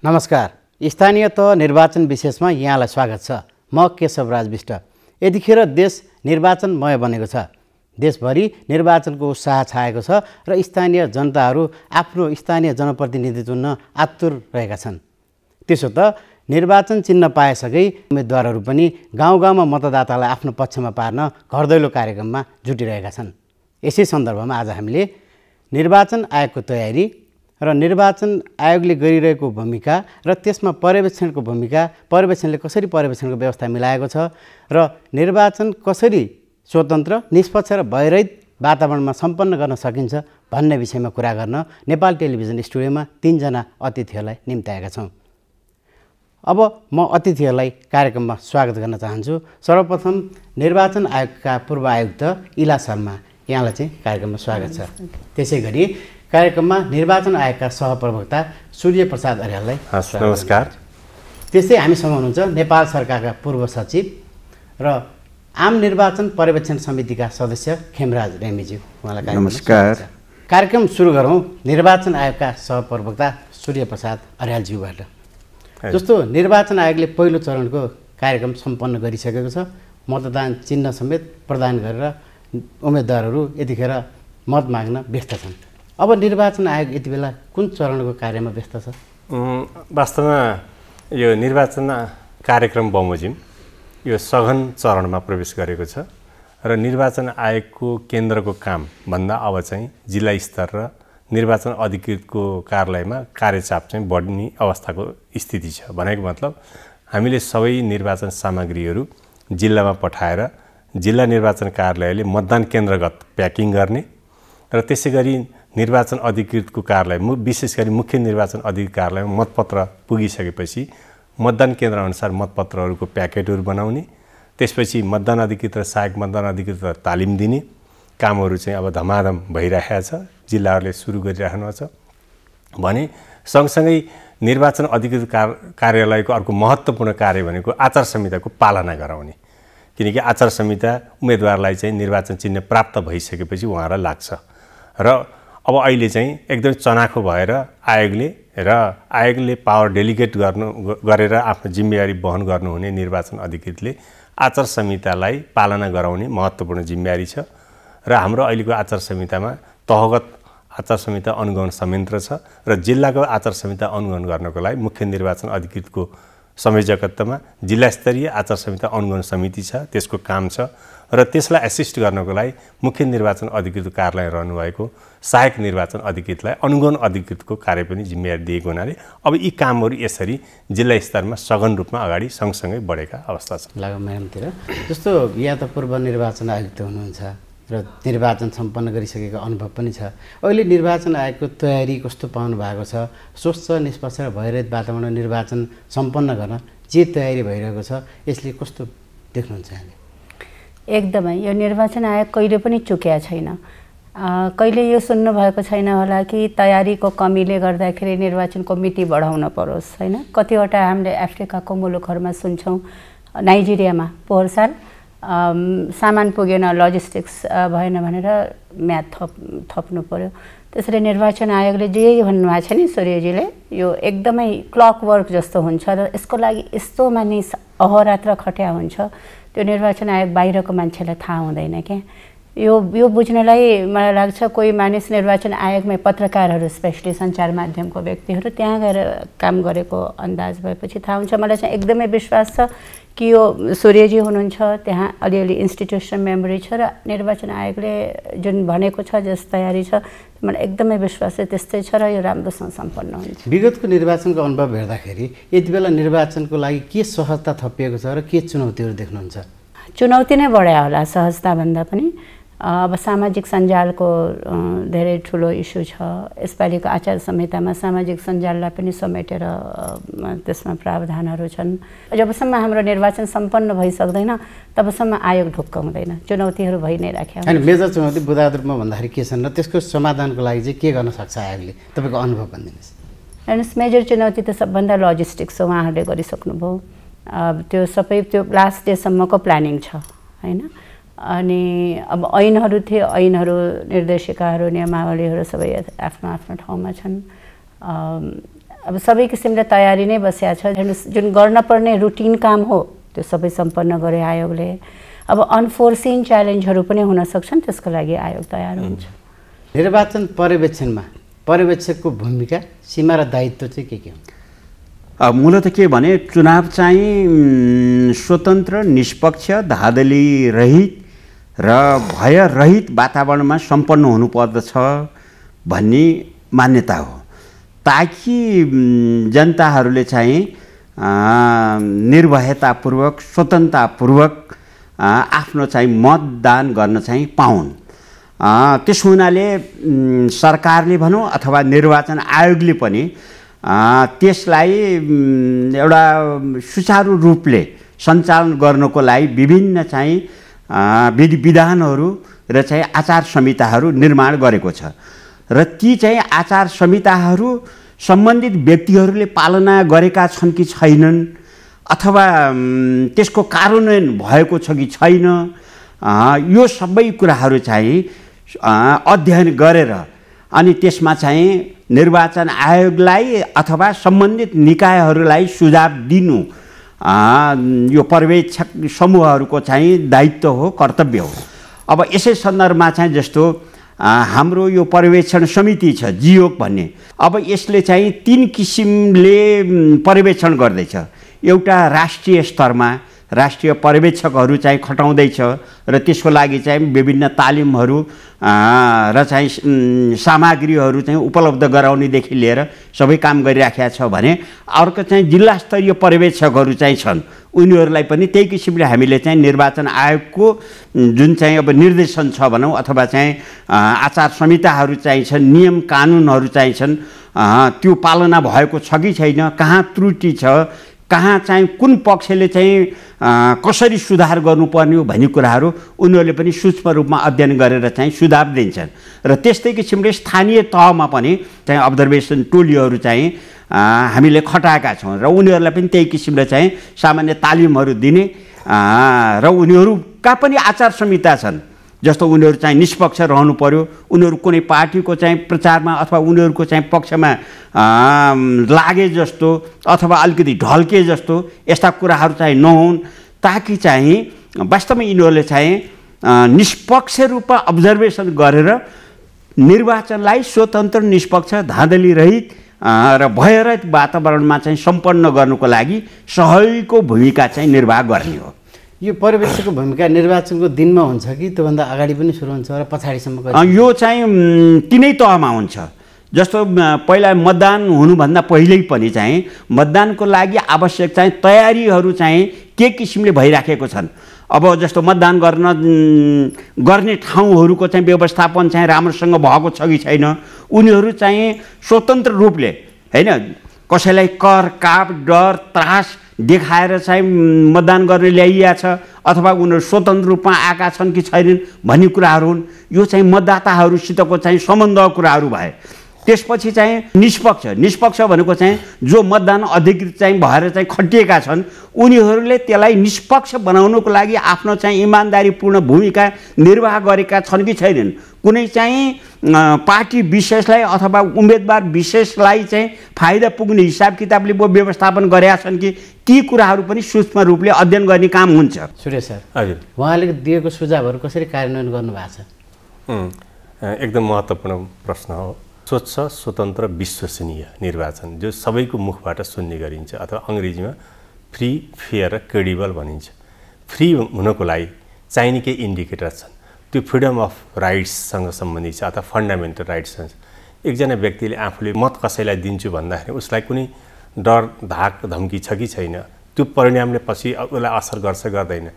नमस्कार। स्थानीय तह निर्वाचन विशेषमा यहाँलाई स्वागत छ। म केशवराज विष्ट। यतिखेर देश निर्वाचनमय बनेको छ। देशभरि निर्वाचनको उत्साह छाएको छ र स्थानीय जनताहरू आफ्नो स्थानीय जनप्रतिनिधि चुन्न आतुर रहेका छन्। त्यसो त निर्वाचन चिन्ह पाएसँगै उम्मेदवारहरू पनि गाउँ-गाउँमा मतदातालाई आफ्नो पक्षमा पार्न घरदैलो कार्यक्रममा जुटिरहेका छन्। यसै सन्दर्भमा आज हामीले निर्वाचन आयोगको तयारी र निर्वाचन आयोगले गरिरहेको भूमिका र त्यसमा पर्यवेक्षणको भूमिका, पर्यवेक्षणले कसरी पर्यवेक्षणको व्यवस्था मिलाएको छ र निर्वाचन कसरी स्वतन्त्र, निष्पक्ष र भयरहित वातावरणमा सम्पन्न गर्न सकिन्छ भन्ने विषयमा कुरा गर्न नेपाल टेलिभिजन स्टुडियोमा 3 जना अतिथिहरूलाई निम्ताएका छौँ। अब म अतिथिहरूलाई कार्यक्रममा स्वागत गर्न चाहन्छु। सर्वप्रथम निर्वाचन आयोगका पूर्व आयुक्त इला शर्मा, यहाँलाई चाहिँ कार्यक्रममा स्वागत छ। त्यसैगरी कार्यक्रममा निर्वाचन आयोगका सहप्रवक्ता सूर्य प्रसाद अर्याललाई नमस्कार। त्यस्तै हामीसँग हुनुहुन्छ नेपाल सरकारका पूर्व सचिव र आम निर्वाचन पर्यवेक्षण समितिका सदस्य खेमराज रेग्मीज्यू, उहाँलाई नमस्कार। कार्यक्रम सुरु गरौँ निर्वाचन आयोगका सहप्रवक्ता सूर्य प्रसाद अर्यालज्यूबाट। जस्तो निर्वाचन आयोगले पहिलो चरणको कार्यक्रम सम्पन्न गरिसकेको छ। मतदान चिन्ह समेत प्रदान गरेर उम्मेदवारहरू यतिखेर मत माग्न व्यस्त छन्। अब निर्वाचन आयोग यति बेला कुन चरणको कार्यमा व्यस्त छ? वास्तवमा यो निर्वाचन कार्यक्रम बमोजिम यो सघन चरणमा प्रवेश गरेको छ र निर्वाचन आयोगको केन्द्रको काम भन्दा अब चाहिँ जिल्ला स्तर र निर्वाचन अधिकृतको कार्यालयमा कार्यचाप चाहिँ बढ्ने अवस्थाको स्थिति छ। भनेको मतलब हामीले सबै निर्वाचन सामग्रीहरू जिल्लामा पठाएर जिल्ला निर्वाचन कार्यालयले मतदान केन्द्रगत प्याकिङ गर्ने र त्यसै गरी निर्वाचन अधिकृतको कार्यालय, विशेष गरी मुख्य निर्वाचन अधिकृत कार्यालयमा मतपत्र पुगिसकेपछि मतदान केन्द्रअनुसार मतपत्रहरूको प्याकेटहरू बनाउने, त्यसपछि मतदान अधिकृत र सहायक मतदान अधिकृतलाई तालिम दिने कामहरू चाहिँ अब धमाधम भइरहेको छ। जिल्लाहरूले सुरु गरिराख्नु छ भने सँगसँगै निर्वाचन अधिकृत कार्यालयको अर्को महत्त्वपूर्ण कार्य भनेको आचार संहिताको पालना गराउने। किनकि आचार संहिता उम्मेदवारलाई चाहिँ निर्वाचन चिन्ह प्राप्त भइसकेपछि उहाँलाई लाग्छ र अब अहिले चाहिँ एकदम चनाखो भएर आयोगले पावर डेलिगेट गरेर आफ्नो जिम्मेवारी वहन गर्नुहुने निर्वाचन अधिकृतले आचार संहितालाई पालना गराउने महत्त्वपूर्ण जिम्मेवारी छ र हाम्रो अहिलेको आचार संहितामा तहगत आचार संहिता अनुगमन संयन्त्र छ र जिल्लाको आचार संहिता अनुगमन गर्नको लागि मुख्य निर्वाचन अधिकृतको संयोजकत्वमा जिल्ला स्तरीय आचार संहिता अनुगमन समिति छ, त्यसको काम छ र त्यसलाई एसिस्ट गर्नको लागि मुख्य निर्वाचन अधिकृतको कार्यालय रहनुभएको सहायक निर्वाचन अधिकृतलाई अनुगमन अधिकृतको कार्य पनि जिम्मेवारी दिएको हुनाले अब यी कामहरू यसरी जिल्ला स्तरमा सघन रूपमा अगाडि सँगसँगै बढेका अवस्था छ। लाग्यो म्याडमतिर जस्तो यहाँ त पूर्व निर्वाचन आयुक्त हुनुहुन्छ र निर्वाचन सम्पन्न गरिसकेको अनुभव पनि छ। अहिले निर्वाचन आयोगको तयारी कस्तो पाउनु भएको छ? स्वच्छ, निष्पक्ष र भयरहित वातावरणमा निर्वाचन सम्पन्न गर्न जे तयारी भइरहेको छ यसले कस्तो देख्नुहुन्छ यहाँले? एकदमै यो निर्वाचन आयोग कहिले पनि चुकेको छैन। कहिले यो सुन्नु भएको छैन होला कि तयारीको कमीले गर्दाखेरि निर्वाचनको मिति बढाउन परोस्, होइन? कतिवटा हामीले अफ्रिकाको मुलुकहरूमा सुन्छौँ। नाइजेरियामा पोहोर साल सामान पुगेन, लजिस्टिक्स भएन भनेर म्याद थप्नु पर्यो। त्यसरी निर्वाचन आयोगले जे भन्नुभएको छ नि सूर्यजीले, यो एकदमै क्लक वर्क जस्तो हुन्छ र यसको लागि यस्तो मानिस अहोरात्र खट्या हुन्छ, त्यो निर्वाचन आयोग बाहिरको मान्छेलाई थाहा हुँदैन क्या। यो बुझ्नलाई मलाई लाग्छ कोही मानिस निर्वाचन आयोगमै पत्रकारहरू, स्पेसली सञ्चार माध्यमको व्यक्तिहरू त्यहाँ गएर काम गरेको अन्दाज भएपछि थाहा हुन्छ। मलाई चाहिँ एकदमै विश्वास छ कि यो सूर्यजी हुनुहुन्छ, त्यहाँ अलिअलि इन्स्टिट्युसन मेमोरी छ र निर्वाचन आयोगले जुन भनेको छ, जस तयारी छ, मलाई एकदमै विश्वास छ त्यस्तै छ र यो राम्रोसँग सम्पन्न हुन्छ। विगतको निर्वाचनको अनुभव हेर्दाखेरि यति बेला निर्वाचनको लागि के सहजता थपिएको छ र के चुनौतीहरू देख्नुहुन्छ? चुनौती नै बढ्या होला सहजताभन्दा पनि। अब सामाजिक सञ्जालको धेरै ठुलो इस्यु छ। यसपालिको आचार संहितामा सामाजिक सञ्जाललाई पनि समेटेर त्यसमा प्रावधानहरू छन्। जबसम्म हाम्रो निर्वाचन सम्पन्न भइसक्दैन तबसम्म आयोग ढुक्क हुँदैन। चुनौतीहरू भइ नै राख्या होइन। मेजर चुनौती बुदाद रूपमा भन्दाखेरि के छन् र त्यसको समाधानको लागि चाहिँ के गर्न सक्छ आयोगले? तपाईँको अनुभव भनिदिनुहोस्। हेर्नुहोस्, मेजर चुनौती त सबभन्दा लजिस्टिक्स हो, उहाँहरूले गरिसक्नुभयो। त्यो सबै त्यो लास्ट डेसम्मको प्लानिङ छ, होइन? अनि अब ऐनहरू थिए, ऐनहरू, निर्देशिकाहरू, नियमावलीहरू सबै आफ्नो आफ्नो ठाउँमा छन्। अब सबै किसिमले तयारी नै बसेको छ। जुन गर्न पर्ने रुटिन काम हो त्यो सबै सम्पन्न गरे आयोगले। अब अनफोर्सिन च्यालेन्जहरू पनि हुन सक्छन्, त्यसको लागि आयोग तयार हुन्छ। निर्वाचन पर्यवेक्षणमा पर्यवेक्षकको भूमिका, सीमा र दायित्व चाहिँ के हो? मूलत के भने चुनाव चाहिँ स्वतन्त्र, निष्पक्ष, धाँधली रहित र भयरहित वातावरणमा सम्पन्न हुनुपर्दछ भन्ने मान्यता हो, ताकि जनताहरूले चाहिँ निर्भयतापूर्वक, स्वतन्त्रतापूर्वक आफ्नो चाहिँ मतदान गर्न चाहिँ पाउन्। त्यसो हुनाले सरकारले भनौँ अथवा निर्वाचन आयोगले पनि त्यसलाई एउटा सुचारू रूपले सञ्चालन गर्नको लागि विभिन्न चाहिँ विधि विधानहरू र चाहिँ आचार संहिताहरू निर्माण गरेको छ र ती चाहिँ आचार संहिताहरू सम्बन्धित व्यक्तिहरूले पालना गरेका छन् कि छैनन् अथवा त्यसको कार्यान्वयन भएको छ कि छैन, यो सबै कुराहरू चाहिँ अध्ययन गरेर अनि त्यसमा चाहिँ निर्वाचन आयोगलाई अथवा सम्बन्धित निकायहरूलाई सुझाव दिनु यो पर्यवेक्षक समूहहरूको चाहिँ दायित्व हो, कर्तव्य हो। अब यसै सन्दर्भमा चाहिँ जस्तो हाम्रो यो पर्यवेक्षण समिति छ जियोक भन्ने, अब यसले चाहिँ 3 किसिमले पर्यवेक्षण गर्दैछ। एउटा राष्ट्रिय स्तरमा राष्ट्रिय पर्यवेक्षकहरू चाहिँ खटाउँदैछ र त्यसको लागि चाहिँ विभिन्न तालिमहरू र चाहिँ सामग्रीहरू चाहिँ उपलब्ध गराउनेदेखि लिएर सबै काम गरिराखेका छ भने अर्को चाहिँ जिल्ला स्तरीय पर्यवेक्षकहरू चाहिँ छन्, उनीहरूलाई पनि त्यही किसिमले हामीले चाहिँ निर्वाचन आयोगको जुन चाहिँ अब निर्देशन छ भनौँ अथवा चाहिँ आचार संहिताहरू चाहिन्छन्, नियम कानुनहरू चाहिन्छन्, त्यो पालना भएको छ कि छैन, कहाँ त्रुटि छ, कहाँ चाहिँ कुन पक्षले चाहिँ कसरी सुधार गर्नुपर्ने हो भन्ने कुराहरू उनीहरूले पनि सूक्ष्म रूपमा अध्ययन गरेर चाहिँ सुझाव दिन्छन्। र त्यस्तै किसिमले स्थानीय तहमा पनि चाहिँ अब्जर्भेसन टोलीहरू चाहिँ हामीले खटाएका छौँ र उनीहरूलाई पनि त्यही किसिमले चाहिँ सामान्य तालिमहरू दिने र उनीहरूका पनि आचार संहिता छन्, जस्तो उनीहरू चाहिँ निष्पक्ष रहनु पर्यो, उनीहरू कुनै पार्टीको चाहिँ प्रचारमा अथवा उनीहरूको चाहिँ पक्षमा लागे जस्तो अथवा अलिकति ढल्के जस्तो यस्ता कुराहरू चाहिँ नहुन्, ताकि चाहिँ वास्तवमा यिनीहरूले चाहिँ निष्पक्ष रूपमा अब्जर्भेसन गरेर निर्वाचनलाई स्वतन्त्र, निष्पक्ष, धाँधली रहित र भयरहित वातावरणमा चाहिँ सम्पन्न गर्नुको लागि सहयोगीको भूमिका चाहिँ निर्वाह गर्ने हो। यो पर्यवेक्षकको भूमिका निर्वाचनको दिनमा हुन्छ कि त्योभन्दा अगाडि पनि सुरु हुन्छ र पछाडिसम्म? यो चाहिँ तिनै तहमा हुन्छ। जस्तो पहिला मतदान हुनुभन्दा पहिल्यै पनि चाहिँ मतदानको लागि आवश्यक चाहिँ तयारीहरू चाहिँ के किसिमले भइराखेको छन्। अब जस्तो मतदान गर्ने ठाउँहरूको चाहिँ व्यवस्थापन चाहिँ राम्रोसँग भएको छ कि छैन, उनीहरू चाहिँ स्वतन्त्र रूपले हैन कसैलाई कर, काप, डर, त्रास देखाएर चाहिँ मतदान गर्ने ल्याइया छ अथवा उनीहरू स्वतन्त्र रूपमा आएका छन् कि छैनन् भन्ने कुराहरू हुन्। यो चाहिँ मतदाताहरूसितको चाहिँ सम्बन्धको कुराहरू भए। त्यसपछि चाहिँ निष्पक्ष भनेको चाहिँ जो मतदान अधिकृत चाहिँ भएर चाहिँ खटिएका छन् उनीहरूले त्यसलाई निष्पक्ष बनाउनको लागि आफ्नो चाहिँ इमानदारीपूर्ण भूमिका निर्वाह गरेका छन् कि छैनन्, कुनै चाहिँ पार्टी विशेषलाई अथवा उम्मेदवार विशेषलाई चाहिँ फाइदा पुग्ने हिसाब किताबले व्यवस्थापन गरेका छन् कि ती कुराहरू पनि सूक्ष्म रूपले अध्ययन गर्ने काम हुन्छ। सुरेश सर, हजुर, उहाँले दिएको सुझावहरू कसरी कार्यान्वयन गर्नुभएको छ? एकदम महत्त्वपूर्ण प्रश्न हो। स्वच्छ, स्वतन्त्र, विश्वसनीय निर्वाचन जो सबैको मुखबाट सुन्ने गरिन्छ अथवा अङ्ग्रेजीमा फ्री, फेयर र क्रेडिबल भनिन्छ। फ्री हुनको लागि चाहिने केही इन्डिकेटर छन्। त्यो फ्रिडम अफ राइट्ससँग सम्बन्धित छ अथवा फन्डामेन्टल राइट्ससँग। एकजना व्यक्तिले आफूले मत कसैलाई दिन्छु भन्दाखेरि उसलाई कुनै डर, धाक, धम्की छ कि छैन, त्यो परिणामले पछि उसलाई असर गर्छ गर्दैन,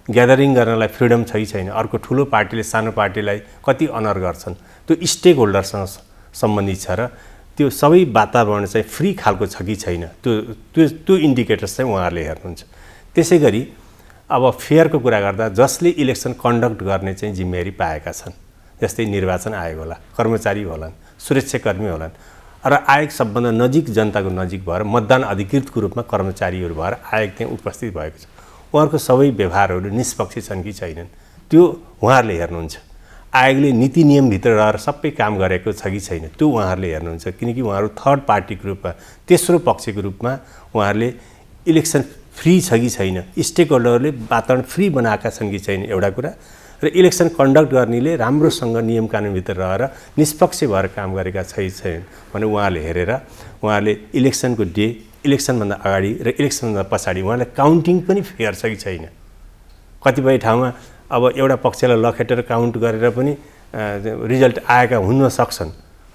ग्यादरिङ गर्नलाई फ्रिडम छ कि छैन, अर्को ठुलो पार्टीले सानो पार्टीलाई कति अनर गर्छन्, त्यो स्टेक होल्डरसँग सम्बन्धित छ र त्यो सबै वातावरण चाहिँ फ्री खालको छ कि छैन, त्यो इन्डिकेटर्स चाहिँ उहाँहरूले हेर्नुहुन्छ। त्यसै गरी अब फेयरको कुरा गर्दा जसले इलेक्सन कन्डक्ट गर्ने चाहिँ जिम्मेवारी पाएका छन्, जस्तै निर्वाचन आयोग होला, कर्मचारी होलान्, सुरक्षाकर्मी होलान् र आयोग सबभन्दा नजिक जनताको नजिक भएर मतदान अधिकृतको रूपमा कर्मचारीहरू भएर आयोग त्यहाँ उपस्थित भएको छ, उहाँहरूको सबै व्यवहारहरू निष्पक्ष छन् कि छैनन् त्यो उहाँहरूले हेर्नुहुन्छ। आयोगले नीति नियमभित्र रहेर सबै काम गरेको छ कि छैन त्यो उहाँहरूले हेर्नुहुन्छ, किनकि उहाँहरू थर्ड पार्टीको रूपमा, तेस्रो पक्षको रूपमा उहाँहरूले इलेक्सन फ्री छ कि छैन, स्टेक होल्डरले वातावरण फ्री बनाएका छन् कि छैन एउटा कुरा, र इलेक्सन कन्डक्ट गर्नेले राम्रोसँग नियम कानुनभित्र रहेर निष्पक्ष भएर काम गरेका छैन भने उहाँले हेरेर उहाँहरूले इलेक्सनको डे, इलेक्सनभन्दा अगाडि र इलेक्सनभन्दा पछाडि उहाँले काउन्टिङ पनि फेयर छ कि छैन। कतिपय ठाउँमा अब एउटा पक्षलाई लखेटेर काउन्ट गरेर पनि रिजल्ट आएका हुन सक्छन्,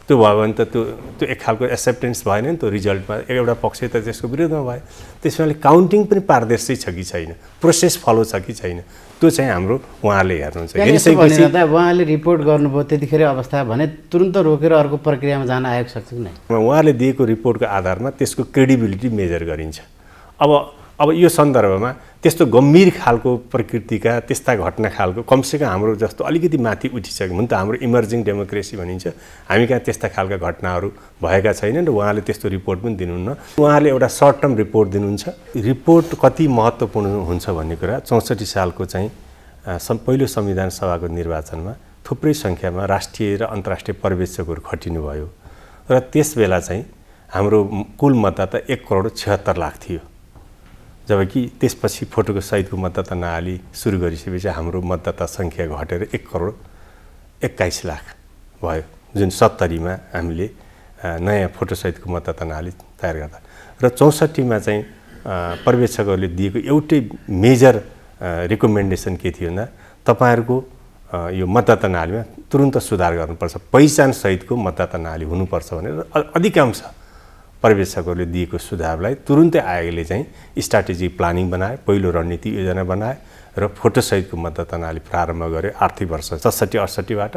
त्यो भयो भने त त्यो एक खालको एक्सेप्टेन्स भएन नि त्यो रिजल्टमा, एउटा पक्ष त त्यसको विरुद्धमा भयो। त्यसमाले काउन्टिङ पनि पारदर्शी छ कि छैन, प्रोसेस फलो छ कि छैन, त्यो चाहिँ हाम्रो उहाँहरूले हेर्नुहुन्छ। हेरिसकेपछि उहाँले रिपोर्ट गर्नुभयो त्यतिखेर अवस्था भने तुरुन्त रोकेर अर्को प्रक्रियामा जान आयोग सक्छ कि नै? उहाँहरूले दिएको रिपोर्टको आधारमा त्यसको क्रेडिबिलिटी मेजर गरिन्छ। अब यो सन्दर्भमा त्यस्तो गम्भीर खालको प्रकृतिका त्यस्ता घटना खालको कमसेकम हाम्रो जस्तो अलिकति माथि उठिसक्यो भने त हाम्रो इमर्जिङ डेमोक्रेसी भनिन्छ, हामी कहाँ त्यस्ता खालका घटनाहरू भएका छैनन् र उहाँले त्यस्तो रिपोर्ट पनि दिनुहुन्न। उहाँले एउटा सर्ट टर्म रिपोर्ट दिनुहुन्छ। रिपोर्ट कति महत्त्वपूर्ण हुन्छ भन्ने कुरा 64 सालको चाहिँ पहिलो संविधान सभाको निर्वाचनमा थुप्रै सङ्ख्यामा राष्ट्रिय र अन्तर्राष्ट्रिय पर्यवेक्षकहरू खटिनुभयो र त्यस बेला चाहिँ हाम्रो कुल मतदाता 1,76,00,000 थियो, जबकि त्यसपछि फोटोको सहितको मतदाता नहाली सुरु गरिसकेपछि हाम्रो मतदाता सङ्ख्या घटेर 1,21,00,000 भयो, जुन 70मा हामीले नयाँ फोटोसहितको मतदाता नहाली तयार गर्दा। र 64मा चाहिँ पर्यवेक्षकहरूले दिएको एउटै मेजर रिकमेन्डेसन के थियो भन्दा तपाईँहरूको यो मतदाता नालीमा तुरुन्त सुधार गर्नुपर्छ, पहिचानसहितको मतदाता नाली हुनुपर्छ भनेर अधिकांश पर्यवेक्षकहरूले दिएको सुझावलाई तुरुन्तै आयोगले चाहिँ स्ट्राटेजिक प्लानिङ बनाए, पहिलो रणनीति योजना बनाए र फोटोसहितको मतदाता नाली प्रारम्भ गर्यो आर्थिक वर्ष 67-68बाट,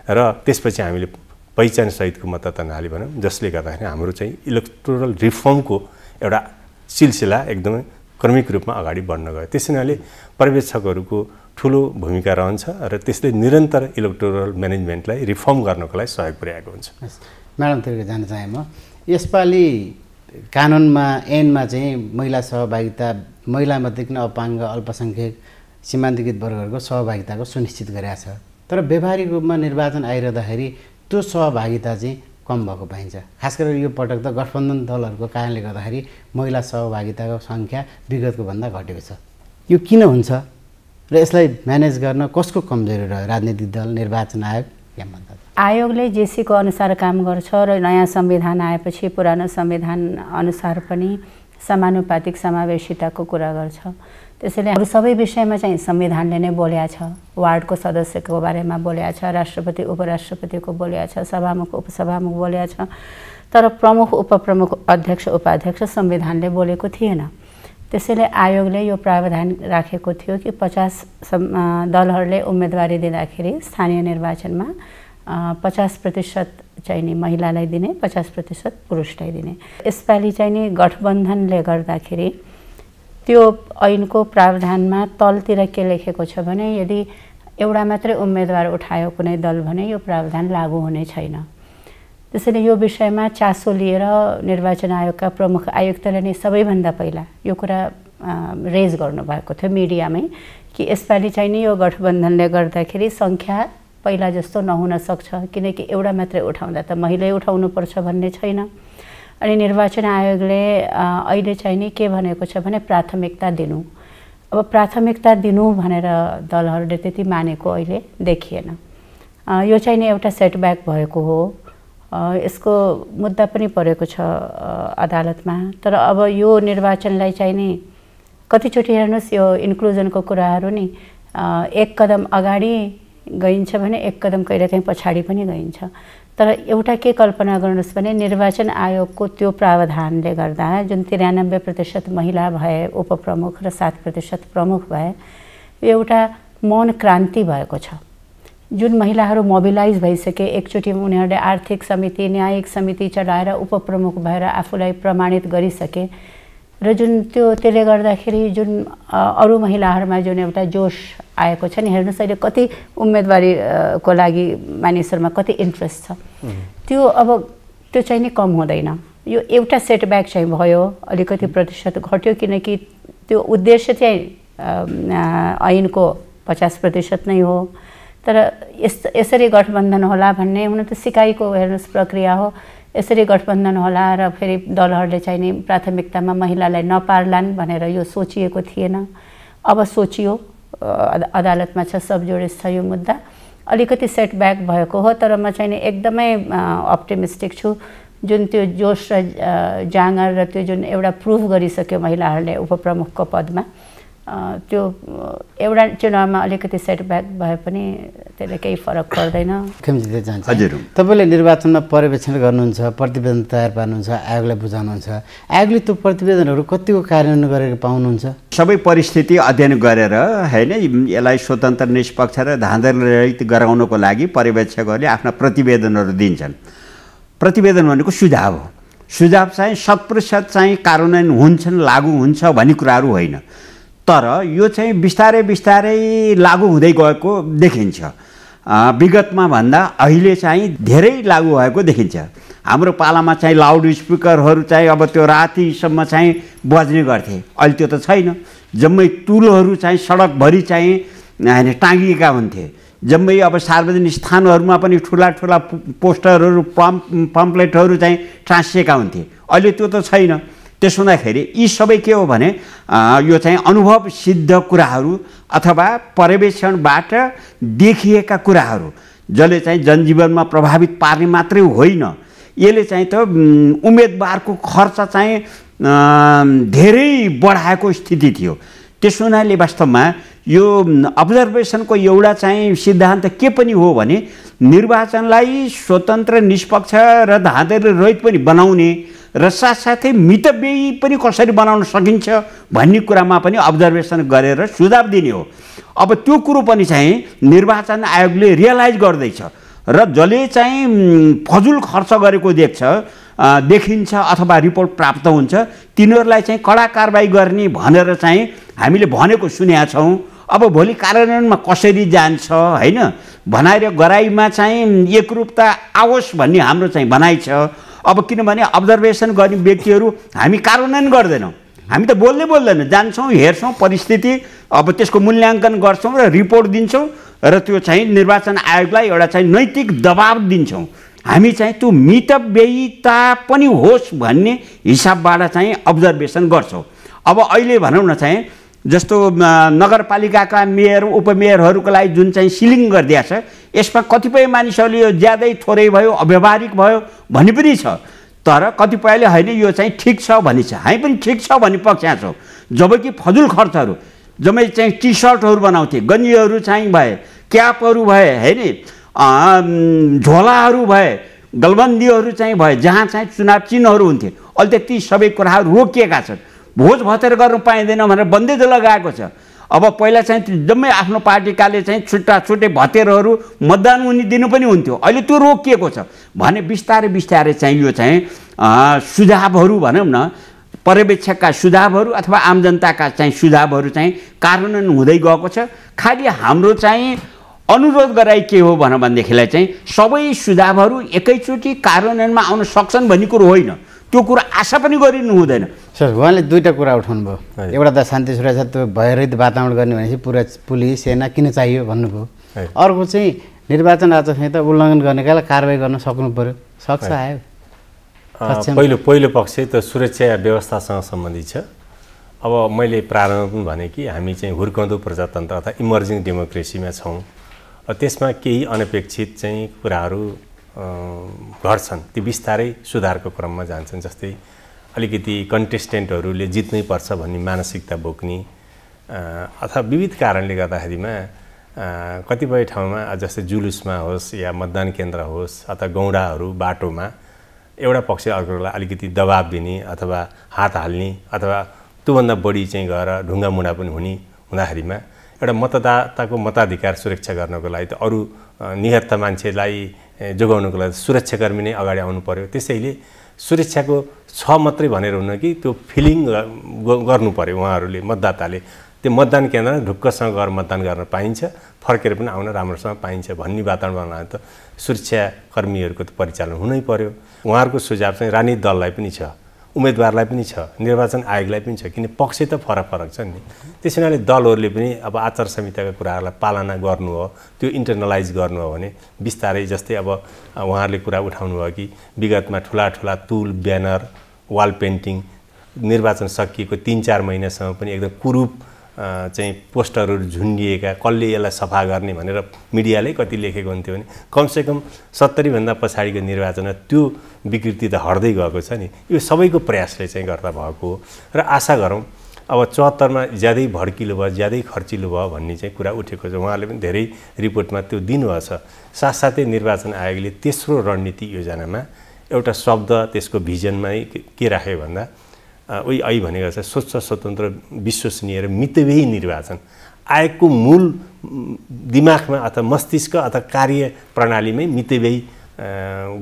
र त्यसपछि हामीले पहिचानसहितको मतदाता नाली बनायौँ, जसले गर्दाखेरि हाम्रो चाहिँ इलेक्टोरल रिफर्मको एउटा सिलसिला एकदमै क्रमिक रूपमा अगाडि बढ्न गयो। त्यसैले पर्यवेक्षकहरूको ठुलो भूमिका रहन्छ र त्यसले निरन्तर इलेक्टोरल म्यानेजमेन्टलाई रिफर्म गर्नको लागि सहयोग पुर्याएको हुन्छ। म्याडमतिर जान चाहे म यसपालि कानुनमा ऐनमा चाहिँ महिला सहभागिता, महिलामध्येको अपाङ्ग अल्पसङ्ख्यक सीमान्तकृत वर्गहरूको सहभागिताको सुनिश्चित गरेका छ, तर व्यावहारिक रूपमा निर्वाचन आइरहँदाखेरि त्यो सहभागिता चाहिँ कम भएको पाइन्छ। खास गरेर यो पटक त गठबन्धन दलहरूको कारणले गर्दाखेरि महिला सहभागिताको सङ्ख्या विगतको भन्दा घटेको छ। यो किन हुन्छ र यसलाई म्यानेज गर्न कसको कमजोरी रह्यो? राजनीतिक दल, निर्वाचन आयोग या मतदाता? आयोगले जेसीको अनुसार काम गर्छ र नयाँ संविधान आएपछि पुरानो संविधान अनुसार पनि समानुपातिक समावेशिताको कुरा गर्छ। त्यसैले अरू सबै विषयमा चाहिँ संविधानले नै बोलेको छ। वार्डको सदस्यको बारेमा बोलेको छ, राष्ट्रपति उपराष्ट्रपतिको बोलेको छ, सभामुख उपसभामुख बोलेको छ, तर प्रमुख उपप्रमुख अध्यक्ष उपाध्यक्ष संविधानले बोलेको थिएन। त्यसैले आयोगले यो प्रावधान राखेको थियो कि 50 दलहरूले उम्मेदवारी दिँदाखेरि स्थानीय निर्वाचनमा 50% चाहिँ नि महिलालाई दिने, 50% पुरुषलाई दिने। यसपालि चाहिँ नि गठबन्धनले गर्दाखेरि त्यो ऐनको प्रावधानमा तलतिर के लेखेको छ भने यदि एउटा मात्रै उम्मेदवार उठायो कुनै दल भने यो प्रावधान लागू हुने छैन। त्यसैले यो विषयमा चासो लिएर निर्वाचन आयोगका प्रमुख आयुक्तले नै सबैभन्दा पहिला यो कुरा रेज गर्नुभएको थियो मिडियामै कि यसपालि चाहिँ नि यो गठबन्धनले गर्दाखेरि सङ्ख्या पहिला जस्तो नहुन सक्छ, किनकि एउटा मात्रै उठाउँदा त महिलै उठाउनुपर्छ भन्ने छैन। अनि निर्वाचन आयोगले अहिले चाहिँ नि के भनेको छ भने प्राथमिकता दिनु। अब प्राथमिकता दिनु भनेर दलहरूले त्यति मानेको अहिले देखिएन। यो चाहिँ नि एउटा सेटब्याक भएको हो। यसको मुद्दा पनि परेको छ अदालतमा। तर अब यो निर्वाचनलाई चाहिँ नि कतिचोटि हेर्नुहोस् यो इन्क्लुजनको कुराहरू नि एक कदम अगाडि गइन्छ भने एक कदम कहिलेकाहीँ पछाडि पनि गइन्छ। तर एउटा के कल्पना गर्नुहोस् भने निर्वाचन आयोगको त्यो प्रावधानले गर्दा जुन 93% महिला भए उपप्रमुख र 7% प्रमुख भए, यो एउटा मौन क्रान्ति भएको छ। जुन महिलाहरू मोबिलाइज भइसके, एकचोटि उनीहरूले आर्थिक समिति, न्यायिक समिति चलाएर उपप्रमुख भएर आफूलाई प्रमाणित गरिसके र जुन त्यसले गर्दाखेरि जुन अरू महिलाहरूमा जुन एउटा जोस आएको छ नि, हेर्नुहोस् अहिले कति उम्मेदवारीको लागि मानिसहरूमा कति इन्ट्रेस्ट छ। त्यो चाहिँ नि कम हुँदैन। यो एउटा सेटब्याक चाहिँ भयो, अलिकति प्रतिशत घट्यो, किनकि त्यो उद्देश्य चाहिँ ऐनको 50% नै हो। तर यसरी गठबन्धन होला भन्ने हुन त सिकाइको हेर्नुहोस् प्रक्रिया हो। यसरी गठबन्धन होला र फेरि दलहरूले चाहिँ नि प्राथमिकतामा महिलालाई नपार्लान् भनेर यो सोचिएको थिएन। अब सोचियो, अदालतमा छ, सब जुडिस छ यो मुद्दा। अलिकति सेटब्याक भएको हो, तर म चाहिँ नि एकदमै अप्टिमिस्टिक छु। जुन त्यो जोस र जाँगर र त्यो जुन एउटा प्रुभ गरिसक्यो महिलाहरूले उपप्रमुखको पदमा, त्यो एउटा चुनावमा अलिकति सेटब्याक भए पनि त्यसले केही फरक पर्दैन। खेमजीले जान्छ तपाईँले निर्वाचनमा पर्यवेक्षण गर्नुहुन्छ, प्रतिवेदन तयार पार्नुहुन्छ, आयोगलाई बुझाउनुहुन्छ। आयोगले त्यो प्रतिवेदनहरू कतिको कार्यान्वयन गरेर पाउनुहुन्छ? सबै परिस्थिति अध्ययन गरेर होइन, यसलाई स्वतन्त्र निष्पक्ष र धाँधली रहित गराउनको लागि पर्यवेक्षकहरूले आफ्ना प्रतिवेदनहरू दिन्छन्। प्रतिवेदन भनेको सुझाव हो। सुझाव चाहिँ 100% चाहिँ कार्यान्वयन हुन्छन्, लागू हुन्छ भन्ने कुराहरू होइन, तर यो चाहिँ बिस्तारै बिस्तारै लागू हुँदै गएको देखिन्छ। विगतमा भन्दा अहिले चाहिँ धेरै लागू भएको देखिन्छ। हाम्रो पालामा चाहिँ लाउड स्पिकरहरू चाहिँ अब त्यो रातिसम्म चाहिँ बज्ने गर्थे, अहिले त्यो त छैन। जम्मै तुलहरू चाहिँ सडकभरि चाहिँ टाँगिएका हुन्थे। जम्मै अब सार्वजनिक स्थानहरूमा पनि ठुला ठुला पोस्टरहरू, पम्पलेटहरू चाहिँ टाँसिएका हुन्थे, अहिले त्यो त छैन। त्यसो हुँदाखेरि यी सबै के हो भने यो चाहिँ अनुभव सिद्ध कुराहरू अथवा पर्यवेक्षणबाट देखिएका कुराहरू, जसले चाहिँ जनजीवनमा प्रभावित पार्ने मात्रै होइन, यसले चाहिँ त उम्मेदवारको खर्च चाहिँ धेरै बढाएको स्थिति थियो। त्यसो हुनाले वास्तवमा यो अब्जर्भेसनको एउटा चाहिँ सिद्धान्त के पनि हो भने निर्वाचनलाई स्वतन्त्र निष्पक्ष र धाँधली रहित पनि बनाउने र साथसाथै मितव्ययी पनि कसरी बनाउन सकिन्छ भन्ने कुरामा पनि अब्जर्भेसन गरेर सुझाव दिने हो। अब त्यो कुरो पनि चाहिँ निर्वाचन आयोगले रियलाइज गर्दैछ र जसले चाहिँ फजुल खर्च गरेको देखिन्छ अथवा रिपोर्ट प्राप्त हुन्छ, तिनीहरूलाई चाहिँ कडा कारबाही गर्ने भनेर चाहिँ हामीले भनेको सुनेका छौँ। अब भोलि कार्यान्वयनमा कसरी जान्छ होइन, भनाइ र गराइमा चाहिँ एकरूपता आओस् भन्ने हाम्रो चाहिँ भनाइ छ। अब किनभने अब्जर्भेसन गर्ने व्यक्तिहरू हामी कार्यान्वयन गर्दैनौँ, हामी त बोल्दैनौँ, जान्छौँ, हेर्छौँ परिस्थिति, अब त्यसको मूल्याङ्कन गर्छौँ र रिपोर्ट दिन्छौँ र त्यो चाहिँ निर्वाचन आयोगलाई एउटा चाहिँ नैतिक दबाब दिन्छौँ। हामी चाहिँ त्यो मितव्ययिता पनि होस् भन्ने हिसाबबाट चाहिँ अब्जर्भेसन गर्छौँ। अब अहिले भनौँ न चाहिँ जस्तो नगरपालिकाका मेयर उपमेयरहरूको लागि जुन चाहिँ सिलिङ गरिदिएको छ, यसमा कतिपय मानिसहरूले यो ज्यादै थोरै भयो, अव्यावहारिक भयो भन्ने पनि छ, तर कतिपयले होइन यो चाहिँ ठिक छ भन्ने छ। हामी पनि ठिक छ भन्ने पक्षमा छौँ। जबकि फजुल खर्चहरू जम्मै चाहिँ टी सर्टहरू बनाउँथे, गन्जीहरू चाहिँ भए, क्यापहरू भए होइन, झोलाहरू भए, गलबन्दीहरू चाहिँ भए, जहाँ चाहिँ चुनाव चिन्हहरू हुन्थे, अहिले त ती सबै कुराहरू रोकिएका छन्। भोज भतेर गर्न पाइँदैन भनेर बन्देज लगाएको छ। अब पहिला चाहिँ जम्मै आफ्नो पार्टीकाले चाहिँ छुट्टै भतेरहरू मतदान हुने दिनु पनि हुन्थ्यो, अहिले त्यो रोकिएको छ भने बिस्तारै बिस्तारै चाहिँ यो चाहिँ सुझावहरू भनौँ न, पर्यवेक्षकका सुझावहरू अथवा आम जनताका चाहिँ सुझावहरू चाहिँ कार्यान्वयन हुँदै गएको छ। खालि हाम्रो चाहिँ अनुरोध गराइ के हो भनेदेखिलाई चाहिँ सबै सुझावहरू एकैचोटि कार्यान्वयनमा आउन सक्छन् भन्ने कुरो होइन, त्यो कुरा आशा पनि गरिनु हुँदैन। सर, उहाँले दुईवटा कुरा उठाउनु भयो। एउटा त शान्ति सुरक्षा त्यो भयरहित वातावरण गर्ने भनेपछि पुरा पुलिस सेना किन चाहियो भन्नुभयो। अर्को चाहिँ निर्वाचन आचार संहिता उल्लङ्घन गर्नेका कारबाही गर्न सक्नु पर्यो, सक्छ आयो? पहिलो पक्ष त सुरक्षा व्यवस्थासँग सम्बन्धित छ। अब मैले प्रारम्भ पनि भने कि हामी चाहिँ हुर्कँदो प्रजातन्त्र अथवा इमर्जिङ डेमोक्रेसीमा छौँ। त्यसमा केही अनपेक्षित चाहिँ कुराहरू घट्छन्, ती बिस्तारै सुधारको क्रममा जान्छन्। जस्तै अलिकति कन्टेस्टेन्टहरूले जित्नै पर्छ भन्ने मानसिकता बोक्ने अथवा विविध कारणले गर्दाखेरिमा कतिपय ठाउँमा जस्तै जुलुसमा होस् या मतदान केन्द्र होस् अथवा गौडाहरू बाटोमा एउटा पक्ष अर्कोलाई अलिकति दबाब दिने अथवा हात हाल्ने अथवा त्योभन्दा बढी चाहिँ गएर ढुङ्गा मुढा पनि हुँदाखेरिमा एउटा मतदाताको मताधिकार सुरक्षा गर्नको लागि त अरू निहत्था मान्छेलाई जोगाउनको लागि सुरक्षाकर्मी नै अगाडि आउनु पर्यो। त्यसैले सुरक्षाको छ मात्रै भनेर हुन कि त्यो फिलिङ गर्नु पर्यो उहाँहरूले, मतदाताले त्यो मतदान केन्द्र ढुक्कसँग गएर मतदान गर्न पाइन्छ, फर्केर पनि आउन राम्रोसँग पाइन्छ भन्ने वातावरण बनाएर त सुरक्षाकर्मीहरूको त परिचालन हुनै पर्यो। उहाँहरूको सुझाव चाहिँ राजनीतिक दललाई पनि छ, उम्मेदवारलाई पनि छ, निर्वाचन आयोगलाई पनि छ, किन पक्ष त फरक छ नि। त्यस हुनाले दलहरूले पनि अब आचार संहिताका कुराहरूलाई पालना गर्नु हो, त्यो इन्टरनलाइज गर्नु हो भने बिस्तारै, जस्तै अब उहाँहरूले कुरा उठाउनु भयो कि विगतमा ठुला तुल, ब्यानर, वाल पेन्टिङ, निर्वाचन सकिएको 3-4 महिनासम्म पनि एकदम कुरूप चाहिँ पोस्टरहरू झुन्डिएका, कसले यसलाई सफा गर्ने भनेर मिडियाले कति लेखेको हुन्थ्यो भने कमसेकम 70 भन्दा पछाडिको निर्वाचनमा त्यो विकृति त हट्दै गएको छ नि। यो सबैको प्रयासले चाहिँ गर्दा भएको हो र आशा गरौँ अब 74 मा ज्यादै भड्किलो भयो, ज्यादै खर्चिलो भयो भन्ने चाहिँ कुरा उठेको छ। उहाँले पनि धेरै रिपोर्टमा त्यो दिनुभएको छ। साथसाथै निर्वाचन आयोगले तेस्रो रणनीति योजनामा एउटा शब्द त्यसको भिजनमा के राख्यो भन्दा अहिले भनेको छ स्वच्छ, स्वतन्त्र, विश्वसनीय र मितव्ययी निर्वाचन। आयोगको मूल दिमागमा अथवा मस्तिष्क अथवा कार्य प्रणालीमै मितव्ययी